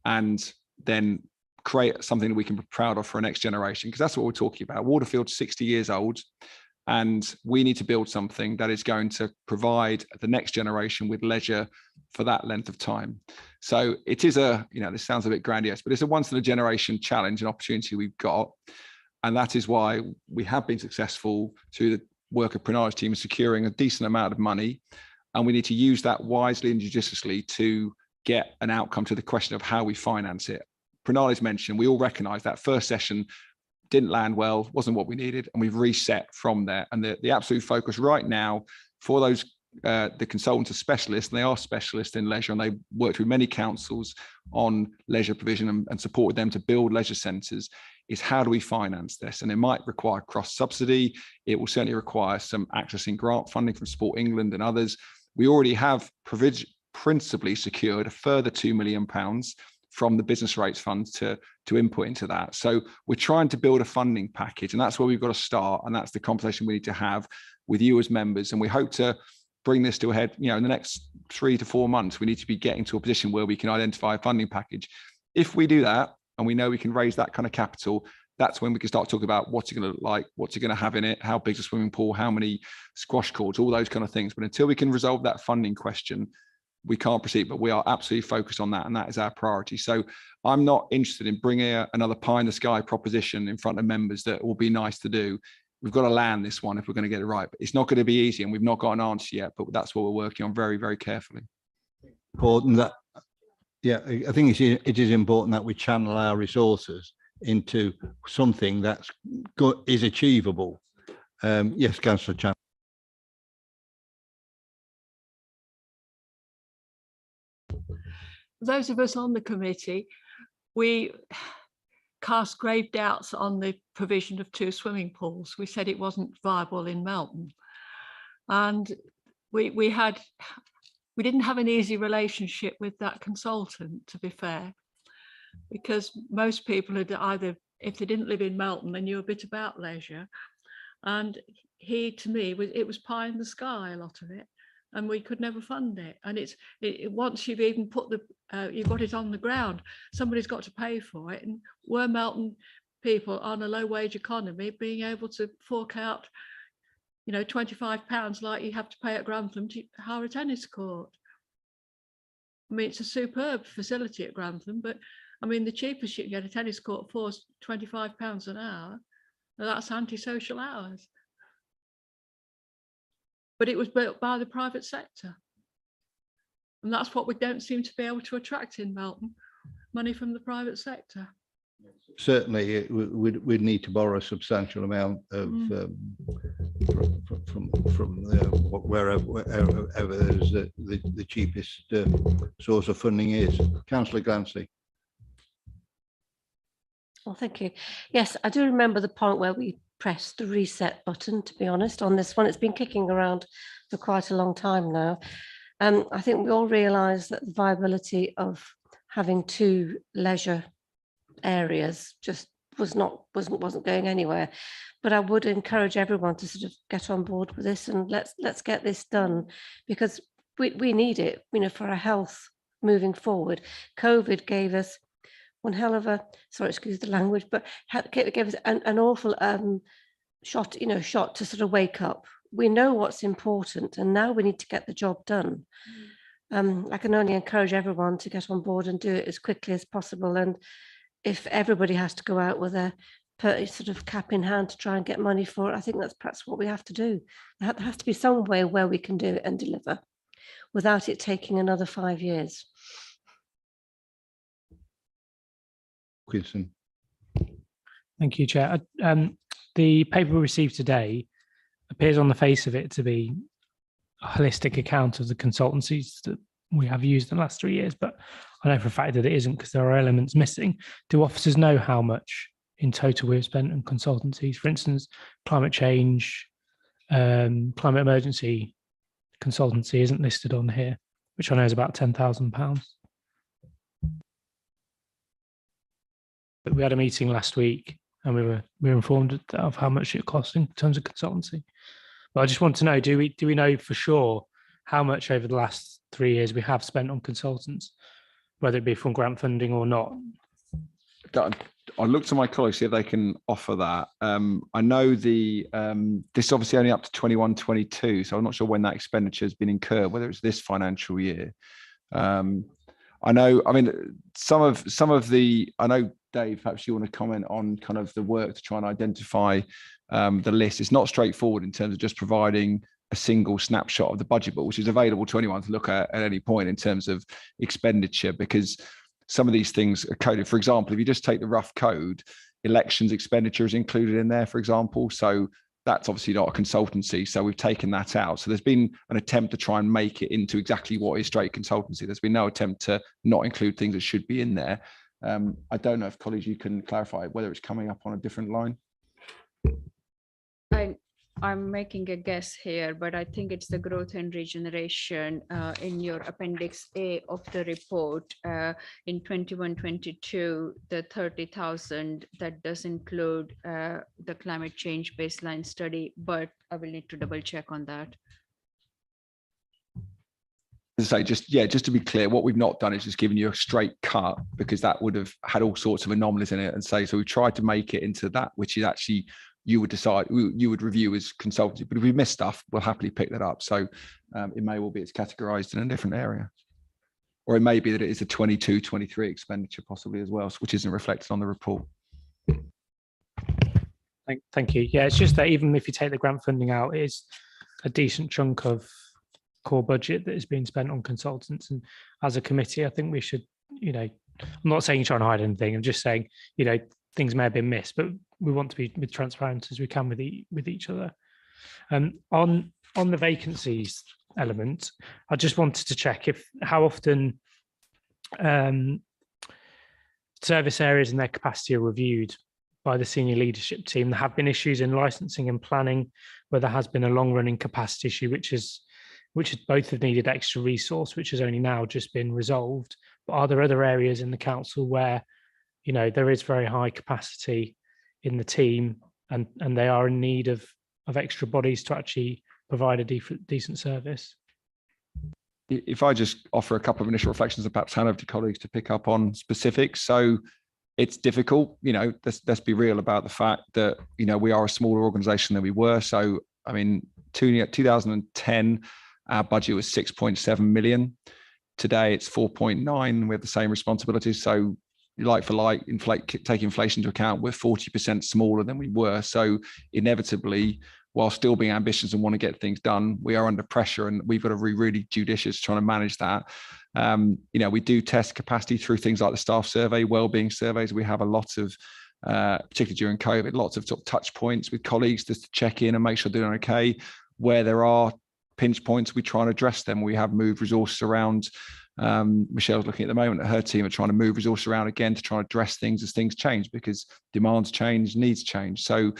and then create something that we can be proud of for a next generation. Because that's what we're talking about. Waterfield's 60 years old. And we need to build something that is going to provide the next generation with leisure for that length of time. So it is a, you know, this sounds a bit grandiose, but it's a once in a generation challenge and opportunity we've got. And that is why we have been successful through the work of Pranali's team in securing a decent amount of money. And we need to use that wisely and judiciously to get an outcome to the question of how we finance it. Pranali's mentioned, we all recognize that first session didn't land well, wasn't what we needed, and we've reset from there. And the absolute focus right now for those the consultants are specialists, and they are specialists in leisure, and they worked with many councils on leisure provision and supported them to build leisure centres, is how do we finance this? And it might require cross subsidy. It will certainly require some accessing grant funding from Sport England and others. We already have principally secured a further £2 million from the business rates fund to input into that. So we're trying to build a funding package, and that's where we've got to start. And that's the conversation we need to have with you as members. And we hope to bring this to a head, you know, in the next 3 to 4 months. We need to be getting to a position where we can identify a funding package. If we do that, and we know we can raise that kind of capital, that's when we can start talking about what's it going to look like, what's it going to have in it, how big's a swimming pool, how many squash courts, all those kind of things. But until we can resolve that funding question, we can't proceed. But we are absolutely focused on that, and that is our priority. So I'm not interested in bringing another pie in the sky proposition in front of members that will be nice to do. We've got to land this one if we're going to get it right. But it's not going to be easy, and we've not got an answer yet, but that's what we're working on very, very carefully. Important that, yeah, I think it is important that we channel our resources into something that's good, is achievable. Yes, Councillor Chan. Those of us on the committee, we cast grave doubts on the provision of 2 swimming pools. We said it wasn't viable in Melton, and we didn't have an easy relationship with that consultant, to be fair, because most people had either, if they didn't live in Melton, they knew a bit about leisure, and he, to me, it was pie in the sky, a lot of it. And we could never fund it. And it's once you've even put you've got it on the ground, somebody's got to pay for it. And we're Melton people on a low wage economy being able to fork out, you know, £25 like you have to pay at Grantham to hire a tennis court. I mean, it's a superb facility at Grantham, but I mean, the cheapest you can get a tennis court for is £25 an hour. Now, that's antisocial hours. But it was built by the private sector. And that's what we don't seem to be able to attract in Melton, money from the private sector. Certainly, we'd need to borrow a substantial amount of from wherever there's the cheapest source of funding is. Councillor Glancy. Well, thank you. Yes, I do remember the point where we pressed the reset button, to be honest, on this one. It's been kicking around for quite a long time now. I think we all realise that the viability of having 2 leisure areas just wasn't going anywhere. But I would encourage everyone to sort of get on board with this, and let's get this done, because we need it, you know, for our health moving forward. COVID gave us one hell of a, sorry, excuse the language, but it gave us an awful shot to sort of wake up. We know what's important, and now we need to get the job done. I can only encourage everyone to get on board and do it as quickly as possible. And if everybody has to go out with a sort of cap in hand to try and get money for it, I think that's perhaps what we have to do. There has to be some way where we can do it and deliver without it taking another 5 years. Wilkinson. Thank you, Chair. The paper we received today appears on the face of it to be a holistic account of the consultancies that we have used in the last 3 years, but I know for a fact that it isn't because there are elements missing. Do officers know how much in total we've spent on consultancies? For instance, climate change, climate emergency consultancy isn't listed on here, which I know is about £10,000. We had a meeting last week and we were informed of how much it costs in terms of consultancy. But I just want to know, do we know for sure how much over the last 3 years we have spent on consultants, whether it be from grant funding or not? I look to my colleagues, see if they can offer that. I know this is obviously only up to 21-22, so I'm not sure when that expenditure has been incurred, whether it's this financial year. I know, I mean, some of the, I know, Dave, perhaps you want to comment on kind of the work to try and identify the list. It's not straightforward in terms of just providing a single snapshot of the budget book, which is available to anyone to look at any point in terms of expenditure, because some of these things are coded. For example, if you just take the rough code, elections expenditure is included in there, for example. So that's obviously not a consultancy. So we've taken that out. So there's been an attempt to try and make it into exactly what is straight consultancy. There's been no attempt to not include things that should be in there. I don't know if, colleagues, you can clarify whether it's coming up on a different line. I'm making a guess here, but I think it's the growth and regeneration in your appendix A of the report in 21-22, the 30,000 that does include the climate change baseline study, but I will need to double check on that. As I say, just to be clear, what we've not done is just given you a straight cut, because that would have had all sorts of anomalies in it. And so we tried to make it into that, which is actually, you would decide, you would review as consultancy. But if we miss stuff, we'll happily pick that up. So it may well be it's categorized in a different area. Or it may be that it is a 22-23 expenditure possibly as well, which isn't reflected on the report. Thank you. Yeah, it's just that even if you take the grant funding out, it is a decent chunk of core budget that is being spent on consultants. And as a committee, I think we should, I'm not saying you're trying to hide anything. I'm just saying, things may have been missed, but we want to be as transparent as we can with each other. On the vacancies element, I just wanted to check how often service areas and their capacity are reviewed by the senior leadership team. There have been issues in licensing and planning where there has been a long-running capacity issue, which both have needed extra resource, which has only now just been resolved. But are there other areas in the council where there is very high capacity in the team and they are in need of extra bodies to actually provide a decent service? If I just offer a couple of initial reflections and perhaps hand over to colleagues to pick up on specifics. So it's difficult, let's be real about the fact that, we are a smaller organization than we were. So, I mean, 2010, our budget was 6.7 million. Today it's 4.9. We have the same responsibilities. So like for like, take inflation into account, we're 40% smaller than we were. So inevitably, while still being ambitious and want to get things done, we are under pressure and we've got to be really judicious trying to manage that. We do test capacity through things like the staff survey, wellbeing surveys. We have a lot of, particularly during COVID, lots of touch points with colleagues just to check in and make sure they're doing okay. Where there are pinch points, we try and address them. We have moved resources around. Michelle's looking at the moment at her team are trying to move resources around again to try and address things as things change, because demands change, needs change. So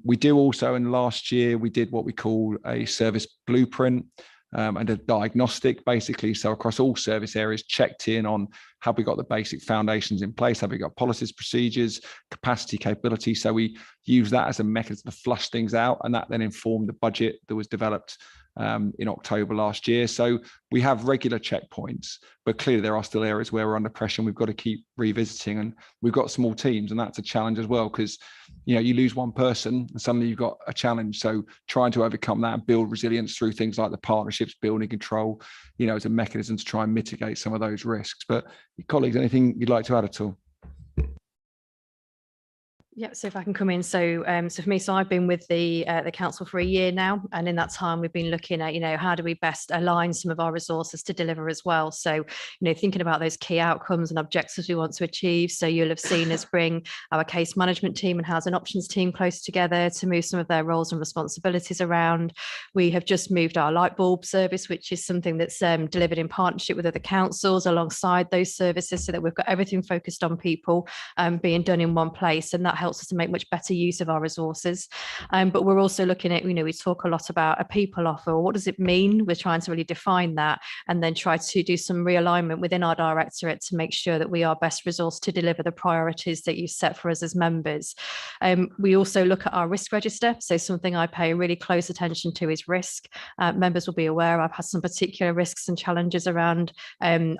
we do also, in last year, we did what we call a service blueprint and a diagnostic, basically. So across all service areas, checked in on, have we got the basic foundations in place? Have we got policies, procedures, capacity, capability? So we use that as a mechanism to flush things out, and that then informed the budget that was developed in October last year. So we have regular checkpoints, but clearly there are still areas where we're under pressure and we've got to keep revisiting. And we've got small teams, and that's a challenge as well, because you lose one person and suddenly you've got a challenge. So trying to overcome that and build resilience through things like the partnerships, building control, as a mechanism to try and mitigate some of those risks. But colleagues, anything you'd like to add at all? Yeah, so if I can come in. So for me, I've been with the council for a year now, and in that time we've been looking at, how do we best align some of our resources to deliver as well. So, thinking about those key outcomes and objectives we want to achieve. So you'll have seen us bring our case management team and housing options team close together to move some of their roles and responsibilities around. We have just moved our light bulb service, which is something that's delivered in partnership with other councils alongside those services, so that we've got everything focused on people being done in one place, and that helps us to make much better use of our resources. But we're also looking at, we talk a lot about a people offer. What does it mean? We're trying to really define that, and then try to do some realignment within our directorate to make sure that we are best resourced to deliver the priorities that you set for us as members. We also look at our risk register. So something I pay really close attention to is risk. Members will be aware I've had some particular risks and challenges around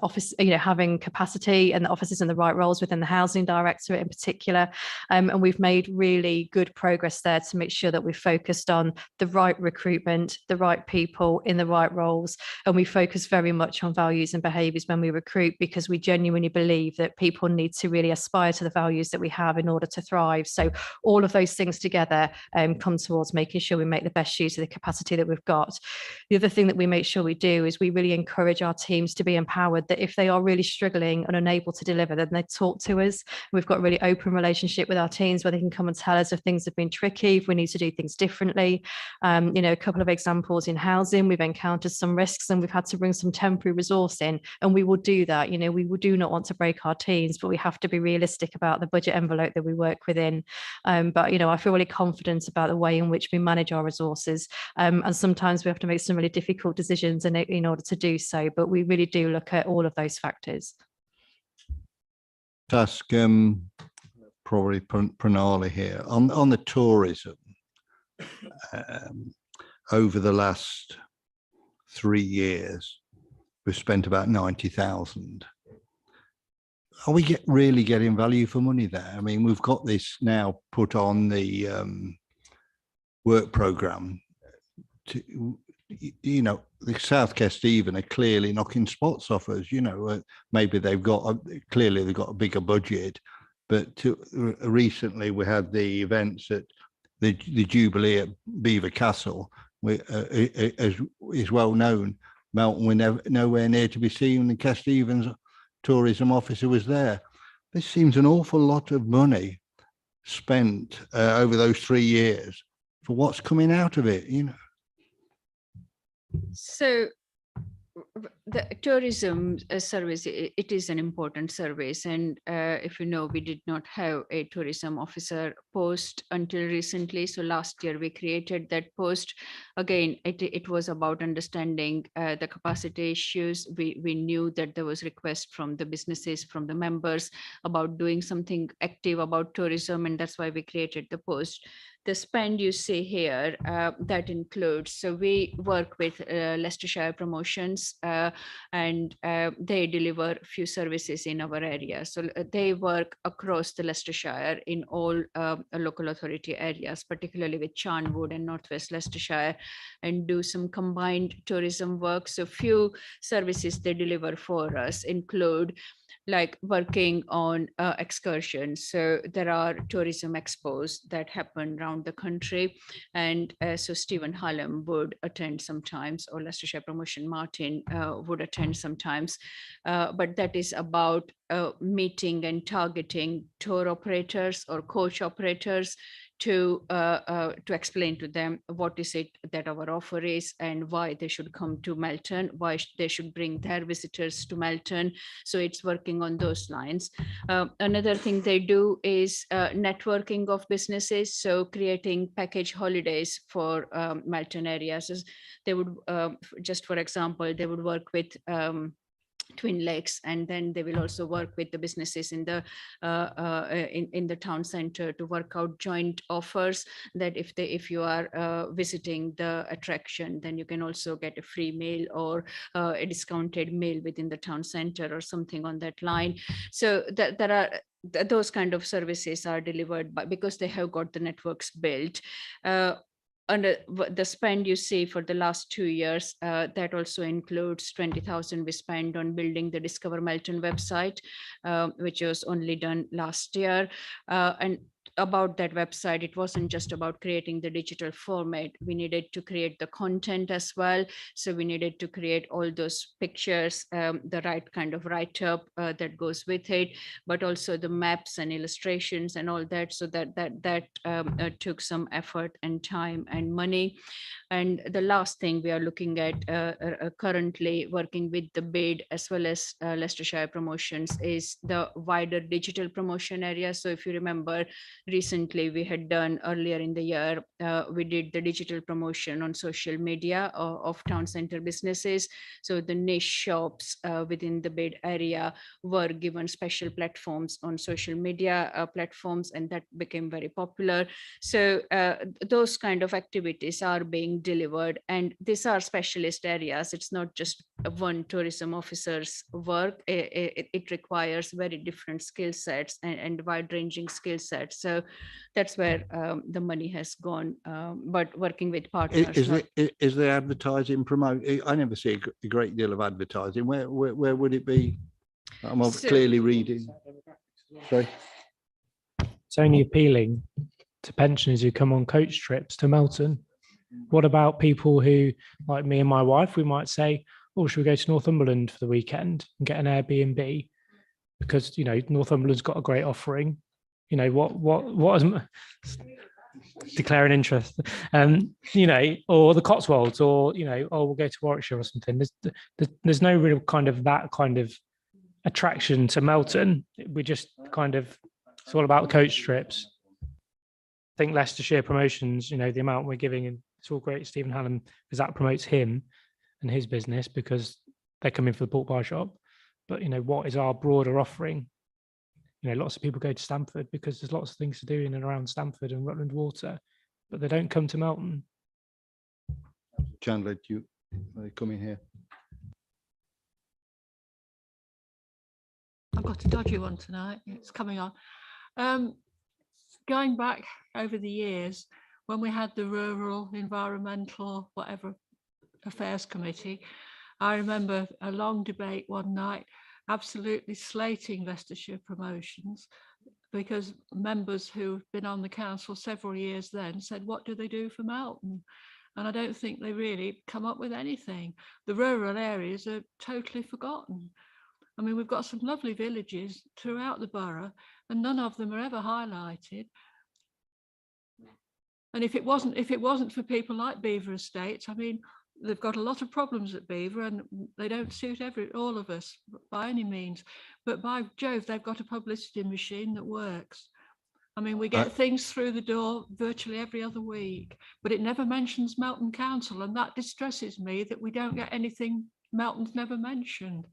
office, having capacity and the officers in the right roles within the housing directorate in particular. And we've made really good progress there to make sure that we've focused on the right recruitment, the right people in the right roles. And we focus very much on values and behaviours when we recruit, because we genuinely believe that people need to really aspire to the values that we have in order to thrive. So all of those things together come towards making sure we make the best use of the capacity that we've got. The other thing that we make sure we do is we really encourage our teams to be empowered, that if they are really struggling and unable to deliver, then they talk to us. We've got a really open relationship with our teams where they can come and tell us if things have been tricky, if we need to do things differently. A couple of examples in housing, we've encountered some risks and we've had to bring some temporary resource in, and we will do that. We do not want to break our teams, but we have to be realistic about the budget envelope that we work within. But I feel really confident about the way in which we manage our resources, and sometimes we have to make some really difficult decisions in order to do so, but we really do look at all of those factors. Ask probably Pranali here on the tourism. Over the last 3 years, we've spent about 90,000. Are we really getting value for money there? I mean, we've got this now put on the work programme. The South Kesteven are clearly knocking spots off us. Maybe they've got a bigger budget, but recently we had the events at the Jubilee at Belvoir Castle. As is well known, Melton were nowhere near to be seen. The Kesteven's tourism officer was there. This seems an awful lot of money spent over those 3 years for what's coming out of it. So the tourism service, it is an important service. And if we did not have a tourism officer post until recently. So last year we created that post. Again, it was about understanding the capacity issues. We knew that there was request from the businesses, from the members about doing something active about tourism. And that's why we created the post. The spend you see here, that includes, so we work with Leicestershire Promotions and they deliver a few services in our area. So they work across the Leicestershire in all local authority areas, particularly with Charnwood and Northwest Leicestershire, and do some combined tourism work. So few services they deliver for us include like working on excursions. So there are tourism expos that happen around the country. And so Stephen Hallam would attend sometimes, or Leicestershire Promotion Martin would attend sometimes. But that is about meeting and targeting tour operators or coach operators to explain to them what is it that our offer is and why they should come to Melton, why they should bring their visitors to Melton. So it's working on those lines. Another thing they do is networking of businesses. So creating package holidays for Melton areas. They would, just for example, they would work with Twin Lakes, and then they will also work with the businesses in the town center to work out joint offers, that if you are visiting the attraction, then you can also get a free meal or a discounted meal within the town center or something on that line. So there are those kind of services are delivered because they have got the networks built. Under the spend you see for the last 2 years, that also includes 20,000 we spent on building the Discover Melton website, which was only done last year. And about that website, it wasn't just about creating the digital format. We needed to create the content as well. So we needed to create all those pictures, the right kind of write-up that goes with it, but also the maps and illustrations and all that. So that took some effort and time and money. And the last thing we are looking at currently working with the bid as well as Leicestershire Promotions is the wider digital promotion area. So if you remember, recently we had done earlier in the year, we did the digital promotion on social media of town center businesses. So the niche shops within the bid area were given special platforms on social media platforms, and that became very popular. So those kind of activities are being delivered, and these are specialist areas. It's not just one tourism officer's work. It requires very different skill sets and wide-ranging skill sets. So that's where the money has gone, but working with partners. Is the advertising promote? I never see a great deal of advertising. Where would it be? I'm clearly reading. Sorry. It's only appealing to pensioners who come on coach trips to Melton. What about people who, like me and my wife, we might say, oh, should we go to Northumberland for the weekend and get an Airbnb? Because, you know, Northumberland's got a great offering. You know, what is declaring interest, you know, or the Cotswolds, or, you know, oh, we'll go to Warwickshire or something. There's no real kind of that kind of attraction to Melton. We just kind of, it's all about coach trips. I think Leicestershire Promotions, you know, the amount we're giving, and it's all great, Stephen Hallam, because that promotes him and his business because they're coming for the pork pie shop. But, you know, what is our broader offering? You know, lots of people go to Stamford because there's lots of things to do in and around Stamford and Rutland Water, but they don't come to Melton. Chandler, do you come in here? I've got a dodgy one tonight. It's coming on. Going back over the years, when we had the Rural Environmental whatever Affairs Committee, I remember a long debate one night, absolutely slating Leicestershire Promotions, because members who've been on the council several years then said, what do they do for Melton? And I don't think they really come up with anything. The rural areas are totally forgotten. I mean, we've got some lovely villages throughout the borough, and none of them are ever highlighted. And if it wasn't for people like Beaver Estates, I mean, they've got a lot of problems at Beaver, and they don't suit all of us by any means. But by Jove, they've got a publicity machine that works. I mean, we get things through the door virtually every other week, but it never mentions Melton Council, and that distresses me that we don't get anything Melton's never mentioned,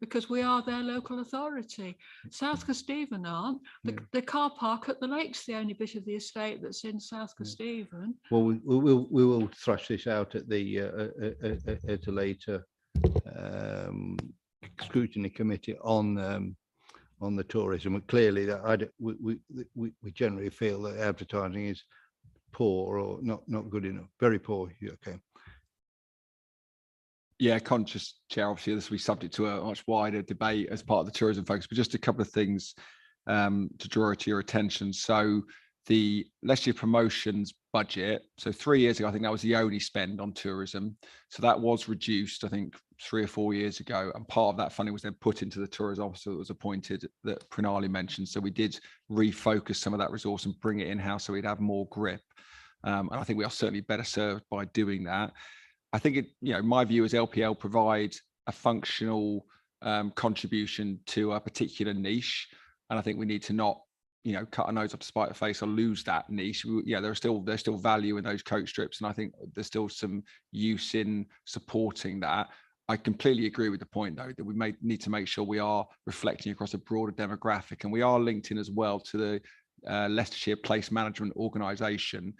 because we are their local authority. South Kesteven aren't. The car park at the lake's the only bit of the estate that's in South Kesteven. Well, we will thrash this out at a later scrutiny committee on the tourism. And clearly, that we generally feel that advertising is poor or not good enough, very poor. Okay. Yeah, conscious, Chair. Obviously, this will be subject to a much wider debate as part of the tourism focus, but just a couple of things to draw to your attention. So the Leicestershire Promotions budget, so 3 years ago, I think that was the only spend on tourism. So that was reduced, I think, 3 or 4 years ago. And part of that funding was then put into the tourism officer that was appointed that Pranali mentioned. So we did refocus some of that resource and bring it in-house so we'd have more grip. And I think we are certainly better served by doing that. I think my view is LPL provide a functional contribution to a particular niche, and I think we need to not, cut our nose up to spite the face or lose that niche. There's still value in those coach strips, and I think there's still some use in supporting that. I completely agree with the point, though, that we need to make sure we are reflecting across a broader demographic, and we are linked in as well to the Leicestershire Place Management Organisation,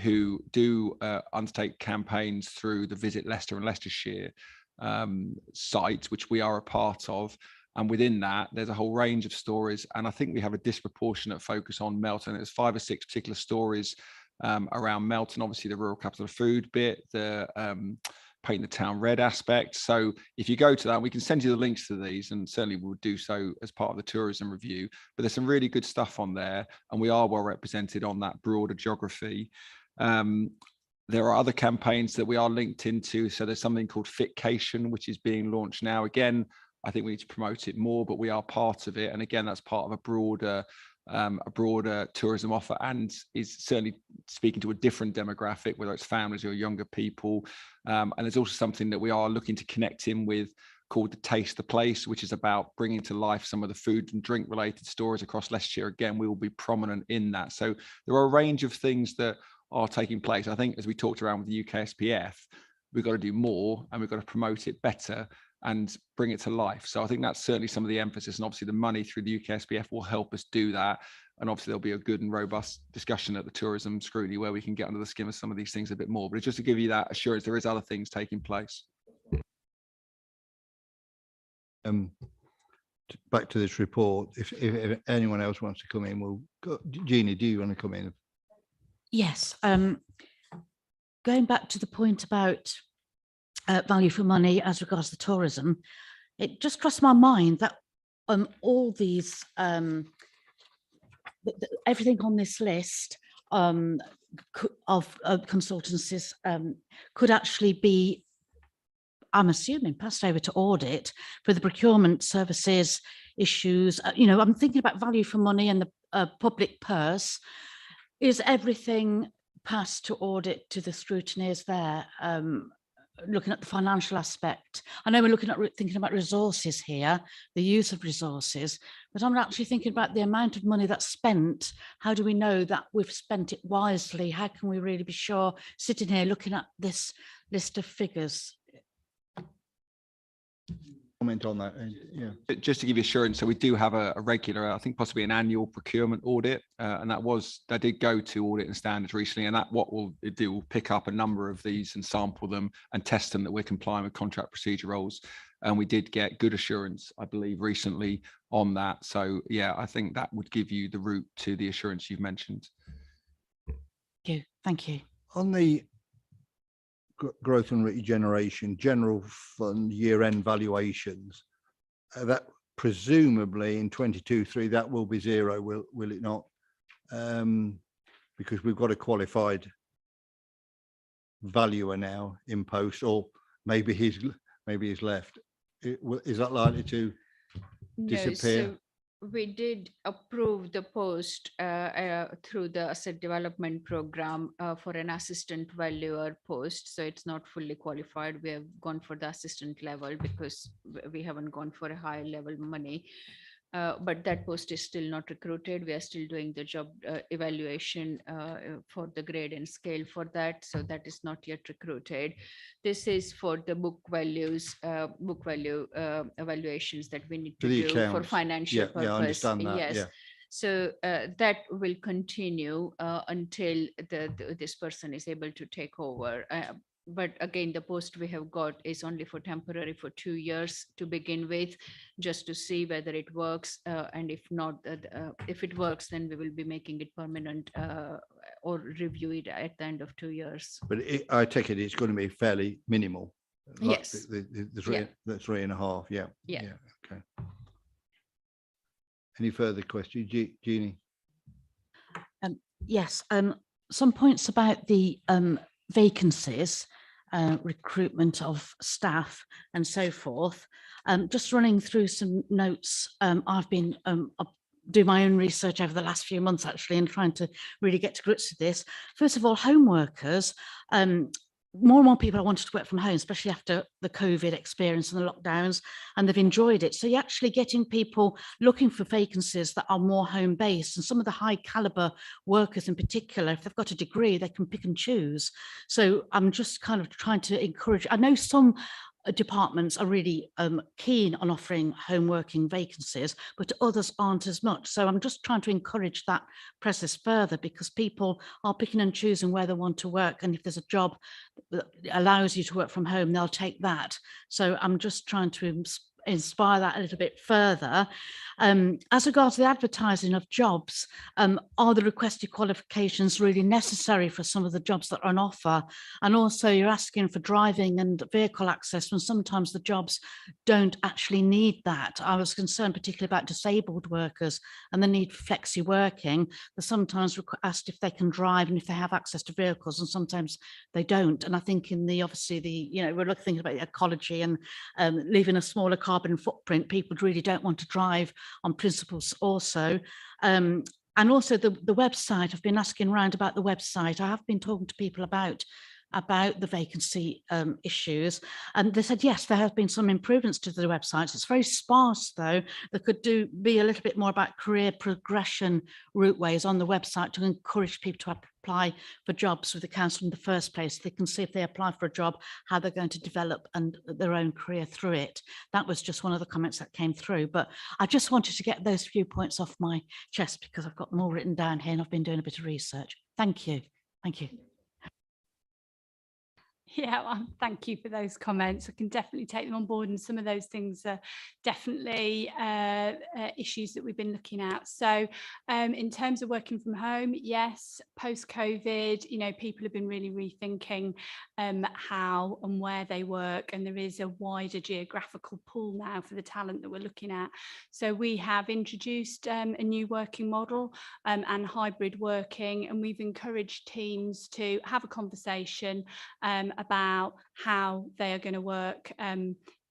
who do undertake campaigns through the Visit Leicester and Leicestershire sites, which we are a part of. And within that, there's a whole range of stories. And I think we have a disproportionate focus on Melton. There's 5 or 6 particular stories around Melton, obviously the rural capital of food bit, the paint the town red aspect. So if you go to that, we can send you the links to these, and certainly we'll do so as part of the tourism review. But there's some really good stuff on there, and we are well represented on that broader geography. There are other campaigns that we are linked into. So there's something called Fitcation, which is being launched now. Again, I think we need to promote it more, but we are part of it. And again, that's part of a broader tourism offer, and is certainly speaking to a different demographic, whether it's families or younger people. And there's also something that we are looking to connect in with called the Taste the Place, which is about bringing to life some of the food and drink related stories across Leicestershire. Again, we will be prominent in that. So there are a range of things that are taking place. I think as we talked around with the UKSPF, we've got to do more, and we've got to promote it better and bring it to life. So I think that's certainly some of the emphasis, and obviously the money through the UKSPF will help us do that. And obviously there'll be a good and robust discussion at the tourism scrutiny where we can get under the skin of some of these things a bit more. But it's just to give you that assurance there is other things taking place. Back to this report, if anyone else wants to come in, we'll go. Jeannie, do you want to come in? Yes. Going back to the point about value for money as regards to tourism, it just crossed my mind that all these, everything on this list of consultancies could actually be, I'm assuming, passed over to audit for the procurement services issues. You know, I'm thinking about value for money and the public purse. Is everything passed to audit to the scrutineers there? Looking at the financial aspect. I know we're looking at thinking about resources here, the use of resources, but I'm actually thinking about the amount of money that's spent. How do we know that we've spent it wisely? How can we really be sure, sitting here looking at this list of figures? Comment on that. Yeah. Just to give you assurance, so we do have a regular, I think possibly an annual procurement audit, and that did go to Audit and Standards recently, and that what we'll do, we'll pick up a number of these and sample them and test them that we're complying with contract procedure roles. And we did get good assurance, I believe, recently on that. So yeah, I think that would give you the route to the assurance you've mentioned. Thank you. On the growth and regeneration general fund year-end valuations, that presumably in 22/3 that will be zero, will it not? Because we've got a qualified valuer now in post, or maybe he's left. Is that likely to disappear? No, so we did approve the post through the asset development program for an assistant valuer post. So it's not fully qualified. We have gone for the assistant level because we haven't gone for a high level money. But that post is still not recruited. We are still doing the job evaluation for the grade and scale for that. So that is not yet recruited. This is for the book value evaluations that we need to do accounts for financial purpose. Yeah, I understand that. Yes. Yeah. So that will continue until this person is able to take over. But again, the post we have got is only for temporary for 2 years to begin with, just to see whether it works. And if not, if it works, then we will be making it permanent or review it at the end of 2 years. But I take it it's going to be fairly minimal. Like Yes. The 3.5. Yeah. Yeah. Okay. Any further questions, Jeannie? Yes. Some points about the vacancies, recruitment of staff and so forth. Just running through some notes. I've been doing my own research over the last few months actually, and trying to really get to grips with this. First of all, home workers. More and more people are wanting to work from home, especially after the COVID experience and the lockdowns, and they've enjoyed it. So you're actually getting people looking for vacancies that are more home-based, and some of the high caliber workers in particular, if they've got a degree, they can pick and choose. So I'm just kind of trying to encourage. I know some departments are really keen on offering home working vacancies, but others aren't as much. So I'm just trying to encourage that process further, because people are picking and choosing where they want to work. And if there's a job that allows you to work from home, they'll take that. So I'm just trying to inspire that a little bit further. As regards to the advertising of jobs, are the requested qualifications really necessary for some of the jobs that are on offer? And also you're asking for driving and vehicle access when sometimes the jobs don't actually need that. I was concerned particularly about disabled workers and the need for flexi working. They're sometimes asked if they can drive and if they have access to vehicles, and sometimes they don't. And I think in the, obviously the, you know, we're thinking about ecology and leaving a smaller carbon footprint. People really don't want to drive on principles also. And also the website, I've been asking around about the website. I have been talking to people about the vacancy issues, and they said yes, there have been some improvements to the websites. It's very sparse though. There could be a little bit more about career progression routeways on the website to encourage people to apply for jobs with the council in the first place. They can see if they apply for a job, how they're going to develop and their own career through it. That was just one of the comments that came through, but I just wanted to get those few points off my chest because I've got them all written down here and I've been doing a bit of research. Thank you. Thank you. Yeah, well, thank you for those comments. I can definitely take them on board, and some of those things are definitely issues that we've been looking at. So in terms of working from home, yes, post-COVID, you know, people have been really rethinking how and where they work, and there is a wider geographical pool now for the talent that we're looking at. So we have introduced a new working model and hybrid working, and we've encouraged teams to have a conversation about how they are going to work.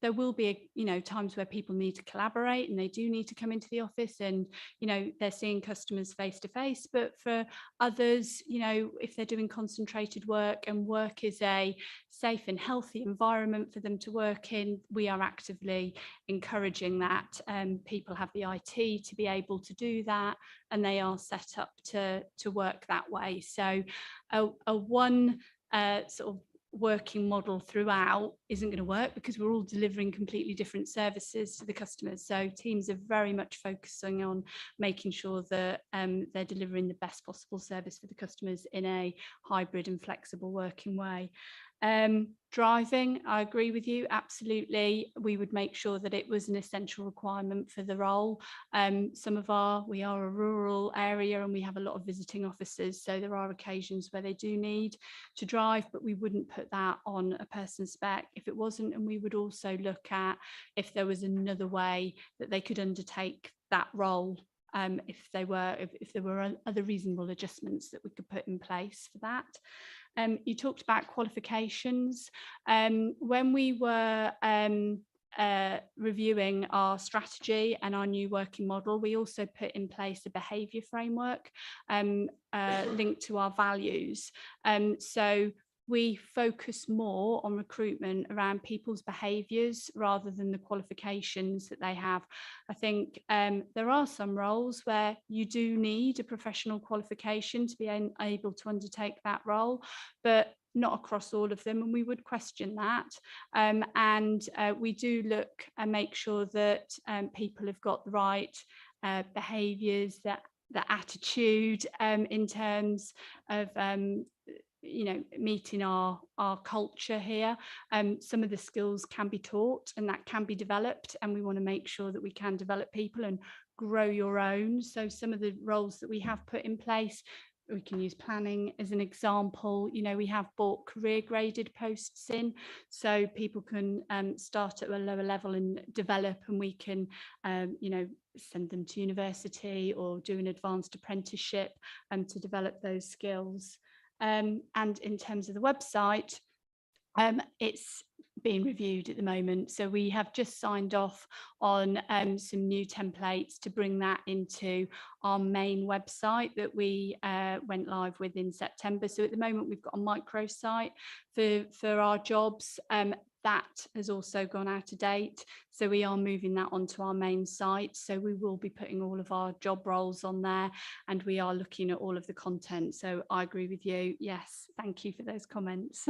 There will be, you know, times where people need to collaborate and they do need to come into the office and, you know, they're seeing customers face to face. But for others, you know, if they're doing concentrated work and work is a safe and healthy environment for them to work in, we are actively encouraging that. People have the IT to be able to do that, and they are set up to work that way. So a one sort of working model throughout isn't going to work, because we're all delivering completely different services to the customers. So teams are very much focusing on making sure that they're delivering the best possible service for the customers in a hybrid and flexible working way. Driving, I agree with you, absolutely. We would make sure that it was an essential requirement for the role. We are a rural area and we have a lot of visiting officers, so there are occasions where they do need to drive, but we wouldn't put that on a person's spec if it wasn't. And we would also look at if there was another way that they could undertake that role, if there were other reasonable adjustments that we could put in place for that. You talked about qualifications. When we were reviewing our strategy and our new working model, we also put in place a behaviour framework linked to our values. So we focus more on recruitment around people's behaviours rather than the qualifications that they have. I think there are some roles where you do need a professional qualification to be able to undertake that role, but not across all of them, and we would question that. We do look and make sure that people have got the right behaviours, the attitude in terms of you know, meeting our culture here. Some of the skills can be taught and that can be developed, and we want to make sure that we can develop people and grow your own. So some of the roles that we have put in place, we can use planning as an example. You know, we have brought career graded posts in, so people can start at a lower level and develop, and we can you know, send them to university or do an advanced apprenticeship to develop those skills. And in terms of the website, it's being reviewed at the moment. So we have just signed off on some new templates to bring that into our main website that we went live with in September. So at the moment we've got a microsite for our jobs. That has also gone out of date. So we are moving that onto our main site. So we will be putting all of our job roles on there, and we are looking at all of the content. So I agree with you. Yes, thank you for those comments.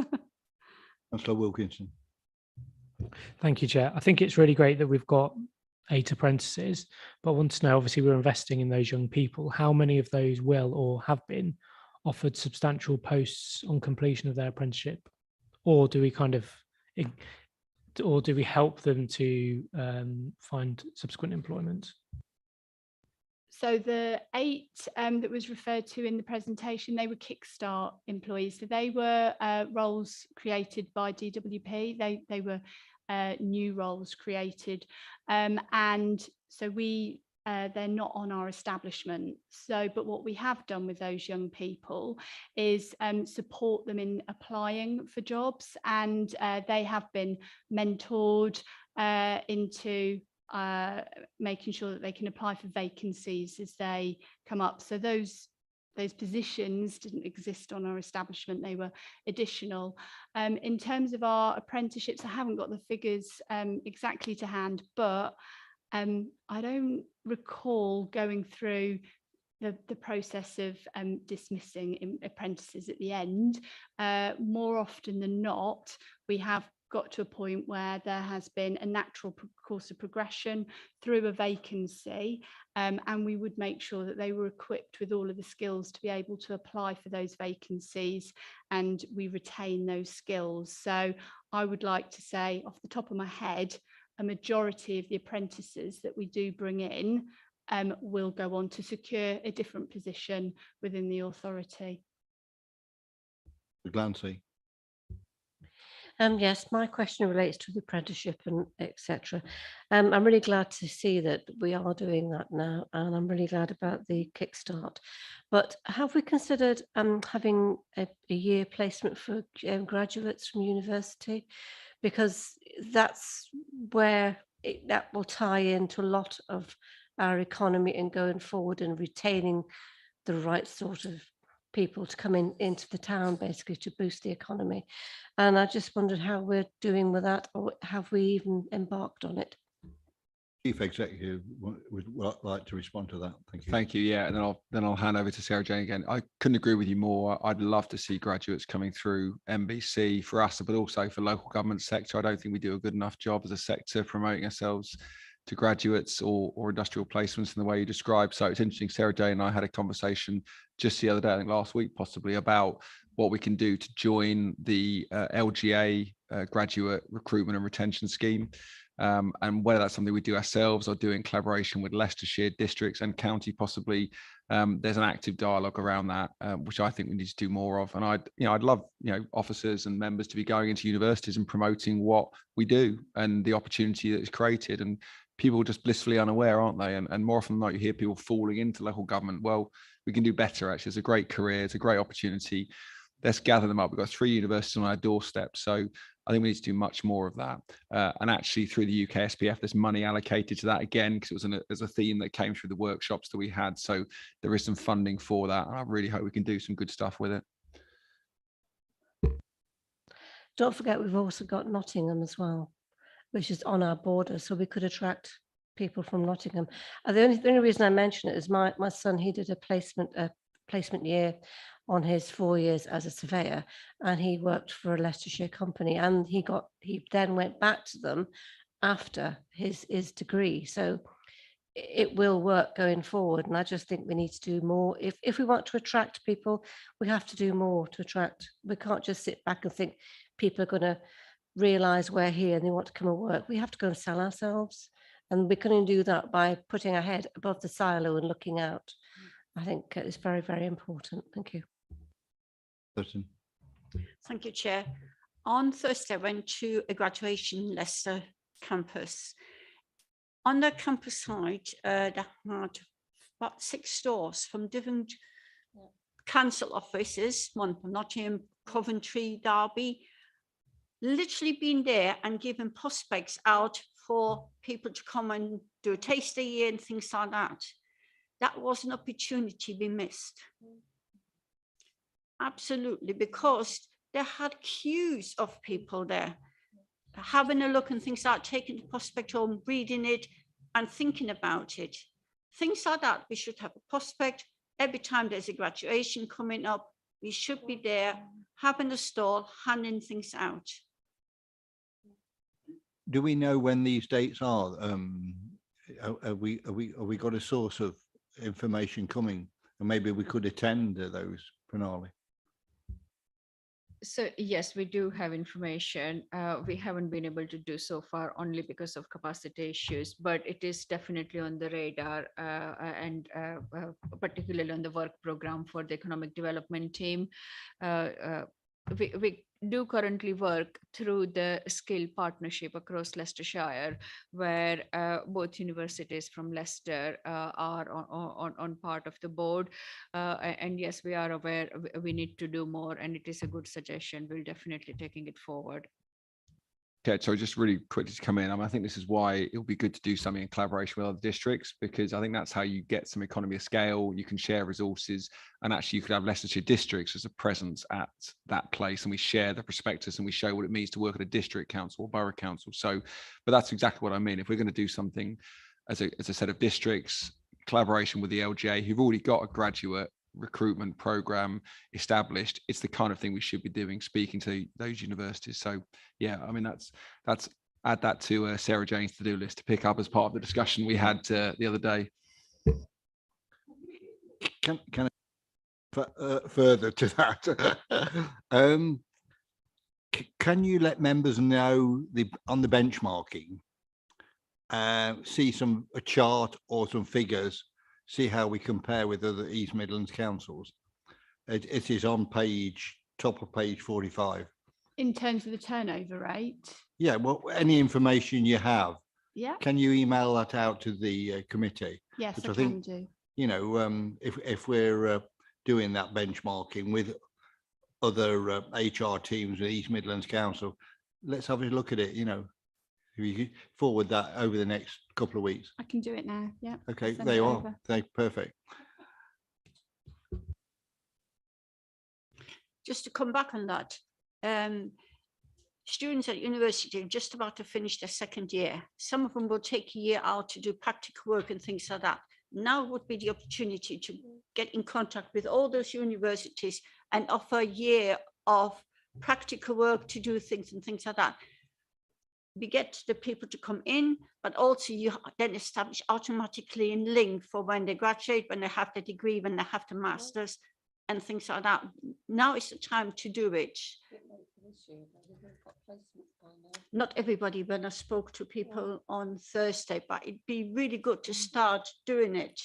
Councillor Wilkinson. Thank you, Chair. I think it's really great that we've got 8 apprentices, but I want to know, obviously, we're investing in those young people. How many of those will or have been offered substantial posts on completion of their apprenticeship? Or do we help them to find subsequent employment? So the 8 that was referred to in the presentation, they were Kickstart employees. So they were roles created by DWP. They were new roles created. And so they're not on our establishment. So, but what we have done with those young people is support them in applying for jobs, and they have been mentored into making sure that they can apply for vacancies as they come up. So those positions didn't exist on our establishment, they were additional. In terms of our apprenticeships, I haven't got the figures exactly to hand, but I don't recall going through the process of dismissing apprentices at the end. More often than not, we have got to a point where there has been a natural course of progression through a vacancy, and we would make sure that they were equipped with all of the skills to be able to apply for those vacancies, and we retain those skills. So I would like to say, off the top of my head, a majority of the apprentices that we do bring in will go on to secure a different position within the authority. Glancy. Yes, my question relates to the apprenticeship and etc. I'm really glad to see that we are doing that now, and I'm really glad about the kickstart. But have we considered having a year placement for graduates from university? Because that's where that will tie into a lot of our economy and going forward and retaining the right sort of people to come into the town, basically to boost the economy. And I just wondered how we're doing with that, or have we even embarked on it? Chief Executive would like to respond to that. Thank you. Thank you. Yeah, and then I'll hand over to Sarah Jane again. I couldn't agree with you more. I'd love to see graduates coming through MBC for us, but also for local government sector. I don't think we do a good enough job as a sector promoting ourselves to graduates or industrial placements in the way you described. So it's interesting. Sarah Jane and I had a conversation just the other day, I think last week possibly, about what we can do to join the LGA graduate recruitment and retention scheme. And whether that's something we do ourselves or do in collaboration with Leicestershire districts and county possibly, there's an active dialogue around that, which I think we need to do more of. And I'd love officers and members to be going into universities and promoting what we do and the opportunity that is created. And people are just blissfully unaware, aren't they? And more often than not, you hear people falling into local government. Well, we can do better. Actually, it's a great career, it's a great opportunity. Let's gather them up. We've got 3 universities on our doorstep, so I think we need to do much more of that. And actually, through the UK SPF, there's money allocated to that again, because it was a theme that came through the workshops that we had. So there is some funding for that, and I really hope we can do some good stuff with it. Don't forget, we've also got Nottingham as well, which is on our border, so we could attract people from Nottingham. The only reason I mention it is my son, he did a placement year on his 4 years as a surveyor, and he worked for a Leicestershire company, and he then went back to them after his degree. So it will work going forward, and I just think we need to do more. If we want to attract people, we have to do more to attract. We can't just sit back and think people are going to realize we're here and they want to come and work. We have to go and sell ourselves, and we can only do that by putting our head above the silo and looking out. I think it's very, very important. Thank you. Thank you, Chair. On Thursday, I went to a graduation in Leicester campus. On the campus side, they had about 6 stores from different council offices, one from Nottingham, Coventry, Derby, literally been there and given prospects out for people to come and do a taster year and things like that. That was an opportunity we missed. Absolutely, because they had queues of people there, having a look and things like taking the prospect home, reading it and thinking about it. Things like that, we should have a prospect. Every time there's a graduation coming up, we should be there, having a stall, handing things out. do we know when these dates are? Have we got a source of information coming, and maybe we could attend those, Pranali? So yes, we do have information. We haven't been able to do so far only because of capacity issues, but it is definitely on the radar and particularly on the work program for the economic development team. We do currently work through the skill partnership across Leicestershire, where both universities from Leicester are on part of the board. And yes, we are aware we need to do more, and it is a good suggestion. We'll definitely taking it forward. Okay, so just really quickly to come in, I think this is why it'll be good to do something in collaboration with other districts, because I think that's how you get some economy of scale. You can share resources, and actually you could have Leicestershire districts as a presence at that place, and we share the prospectus and we show what it means to work at a district council or borough council. So, but that's exactly what I mean. If we're going to do something as a set of districts, collaboration with the LGA, who've already got a graduate recruitment program established, it's the kind of thing we should be doing, speaking to those universities. So yeah, I mean, that's add that to Sarah Jane's to-do list to pick up as part of the discussion we had the other day. Can I further to that? Can you let members know on the benchmarking, see a chart or some figures, see how we compare with other East Midlands councils? It is on top of page 45. In terms of the turnover rate? Yeah, well, any information you have, Yeah. can you email that out to the committee? Yes, Which I can do. You know, if we're doing that benchmarking with other HR teams with East Midlands Council, let's have a look at it. You know, if you forward that over the next couple of weeks. I can do it now. Yeah. Okay, Send there it you are. over. Perfect. Just to come back on that, students at university are just about to finish their second year. Some of them will take a year out to do practical work and things like that. Now would be the opportunity to get in contact with all those universities and offer a year of practical work to do things and things like that. We get the people to come in, but also you then establish automatically in link for when they graduate, when they have the degree, when they have the masters and things like that. Now is the time to do it. Not everybody, when I spoke to people on Thursday, but it'd be really good to start doing it.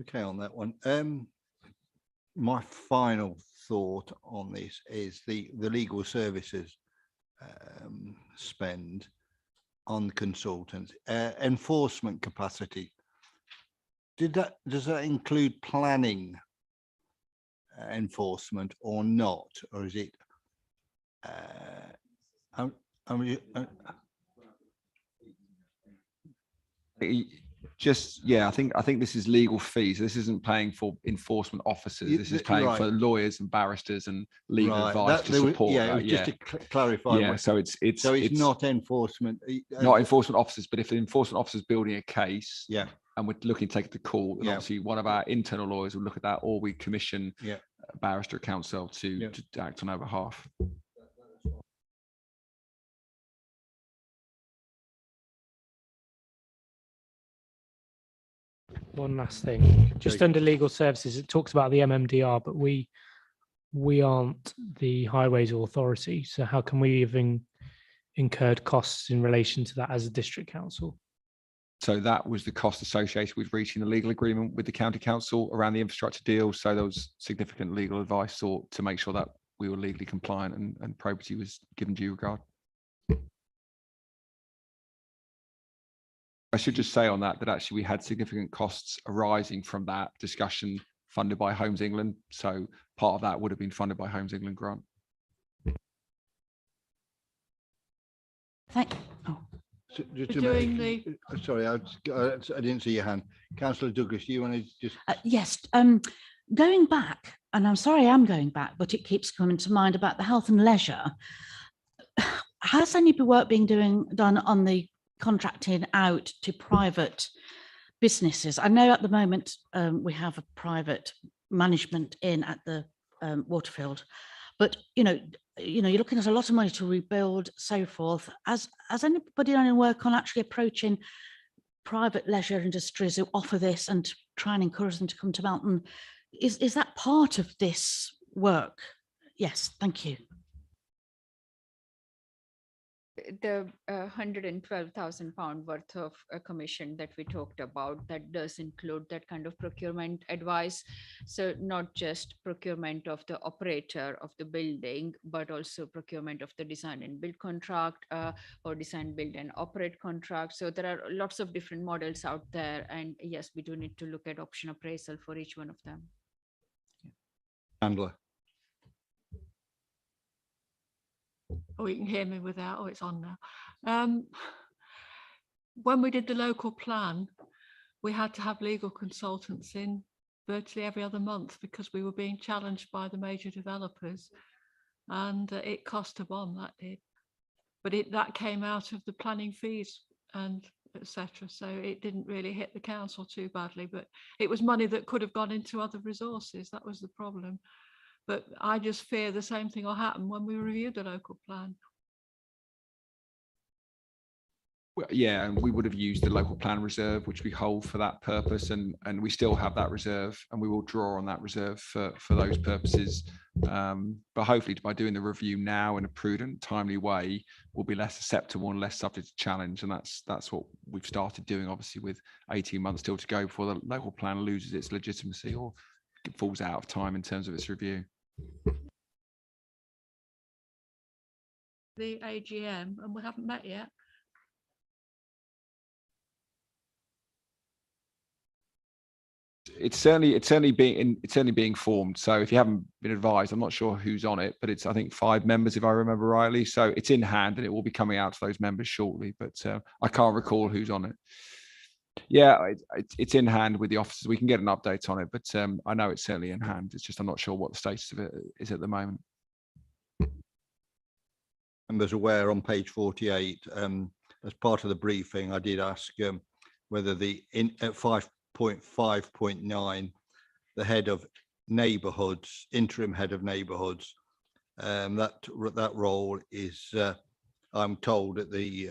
Okay, on that one. My final thought on this is the legal services spend on consultants, enforcement capacity. Does that include planning enforcement or not, or is it? Just yeah, I think this is legal fees. This isn't paying for enforcement officers. This is paying for lawyers and barristers and legal advice to support. Just to clarify. Yeah, so it's not enforcement. Not enforcement officers, but if the enforcement officer is building a case, yeah, and we're looking to take it to court, then obviously one of our internal lawyers will look at that, or we commission a barrister or counsel to act on our behalf. One last thing, just under legal services, it talks about the MMDR, but we aren't the Highways Authority. So how can we even incurred costs in relation to that as a district council? So that was the cost associated with reaching the legal agreement with the county council around the infrastructure deal. So there was significant legal advice sought to make sure that we were legally compliant and probity was given due regard. I should just say on that actually we had significant costs arising from that discussion funded by Homes England. So part of that would have been funded by Homes England grant. Sorry, I didn't see your hand. Councillor Douglas, do you want to just? Yes, going back, and I'm sorry I'm going back, but it keeps coming to mind about the health and leisure. Has any work being done on the contracting out to private businesses? I know at the moment we have a private management in at the Waterfield, But you're looking at a lot of money to rebuild, so forth. Has anybody done any work on actually approaching private leisure industries who offer this and try and encourage them to come to Melton? Is that part of this work? Yes, thank you. The £112,000 worth of a commission that we talked about, that does include that kind of procurement advice. So not just procurement of the operator of the building, but also procurement of the design and build contract or design, build and operate contract. So there are lots of different models out there. And yes, we do need to look at option appraisal for each one of them. Handler. Oh, you can hear me without, oh, it's on now. When we did the local plan, we had to have legal consultants in virtually every other month because we were being challenged by the major developers, and it cost a bomb, that did. But that came out of the planning fees and etc. So it didn't really hit the council too badly, but it was money that could have gone into other resources. That was the problem. But I just fear the same thing will happen when we review the local plan. Well, yeah, and we would have used the local plan reserve, which we hold for that purpose, and we still have that reserve, and we will draw on that reserve for those purposes. But hopefully, by doing the review now in a prudent, timely way, we'll be less susceptible and less subject to challenge, and that's what we've started doing. Obviously, with 18 months still to go before the local plan loses its legitimacy or it falls out of time in terms of its review. The AGM, and we haven't met yet. It's certainly being formed. So if you haven't been advised, I'm not sure who's on it, but it's, I think, 5 members if I remember rightly. So it's in hand and it will be coming out to those members shortly. But I can't recall who's on it. Yeah, it's in hand with the officers. We can get an update on it, but I know it's certainly in hand. It's just I'm not sure what the status of it is at the moment. Members aware on page 48, as part of the briefing, I did ask whether at 5.5.9, the head of neighbourhoods, interim head of neighbourhoods, that role is, I'm told at the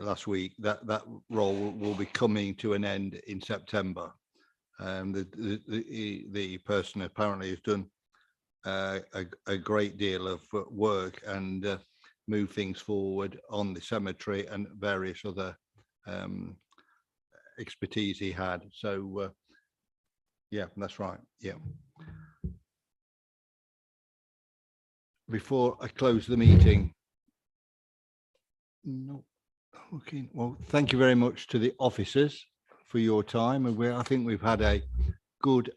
last week that role will be coming to an end in September. The person apparently has done a great deal of work and move things forward on the cemetery and various other expertise he had. So yeah, that's right. Yeah. Before I close the meeting, no. Okay. Well, thank you very much to the officers for your time, and I think we've had a good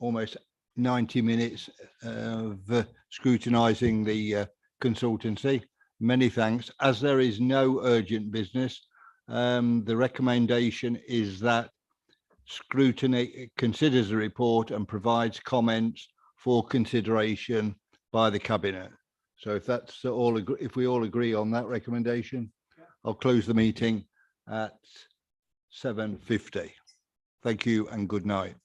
almost 90 minutes of scrutinising the consultancy. Many thanks. As there is no urgent business, the recommendation is that Scrutiny considers the report and provides comments for consideration by the Cabinet. So if that's all, if we all agree on that recommendation, I'll close the meeting at 7:50. Thank you and good night.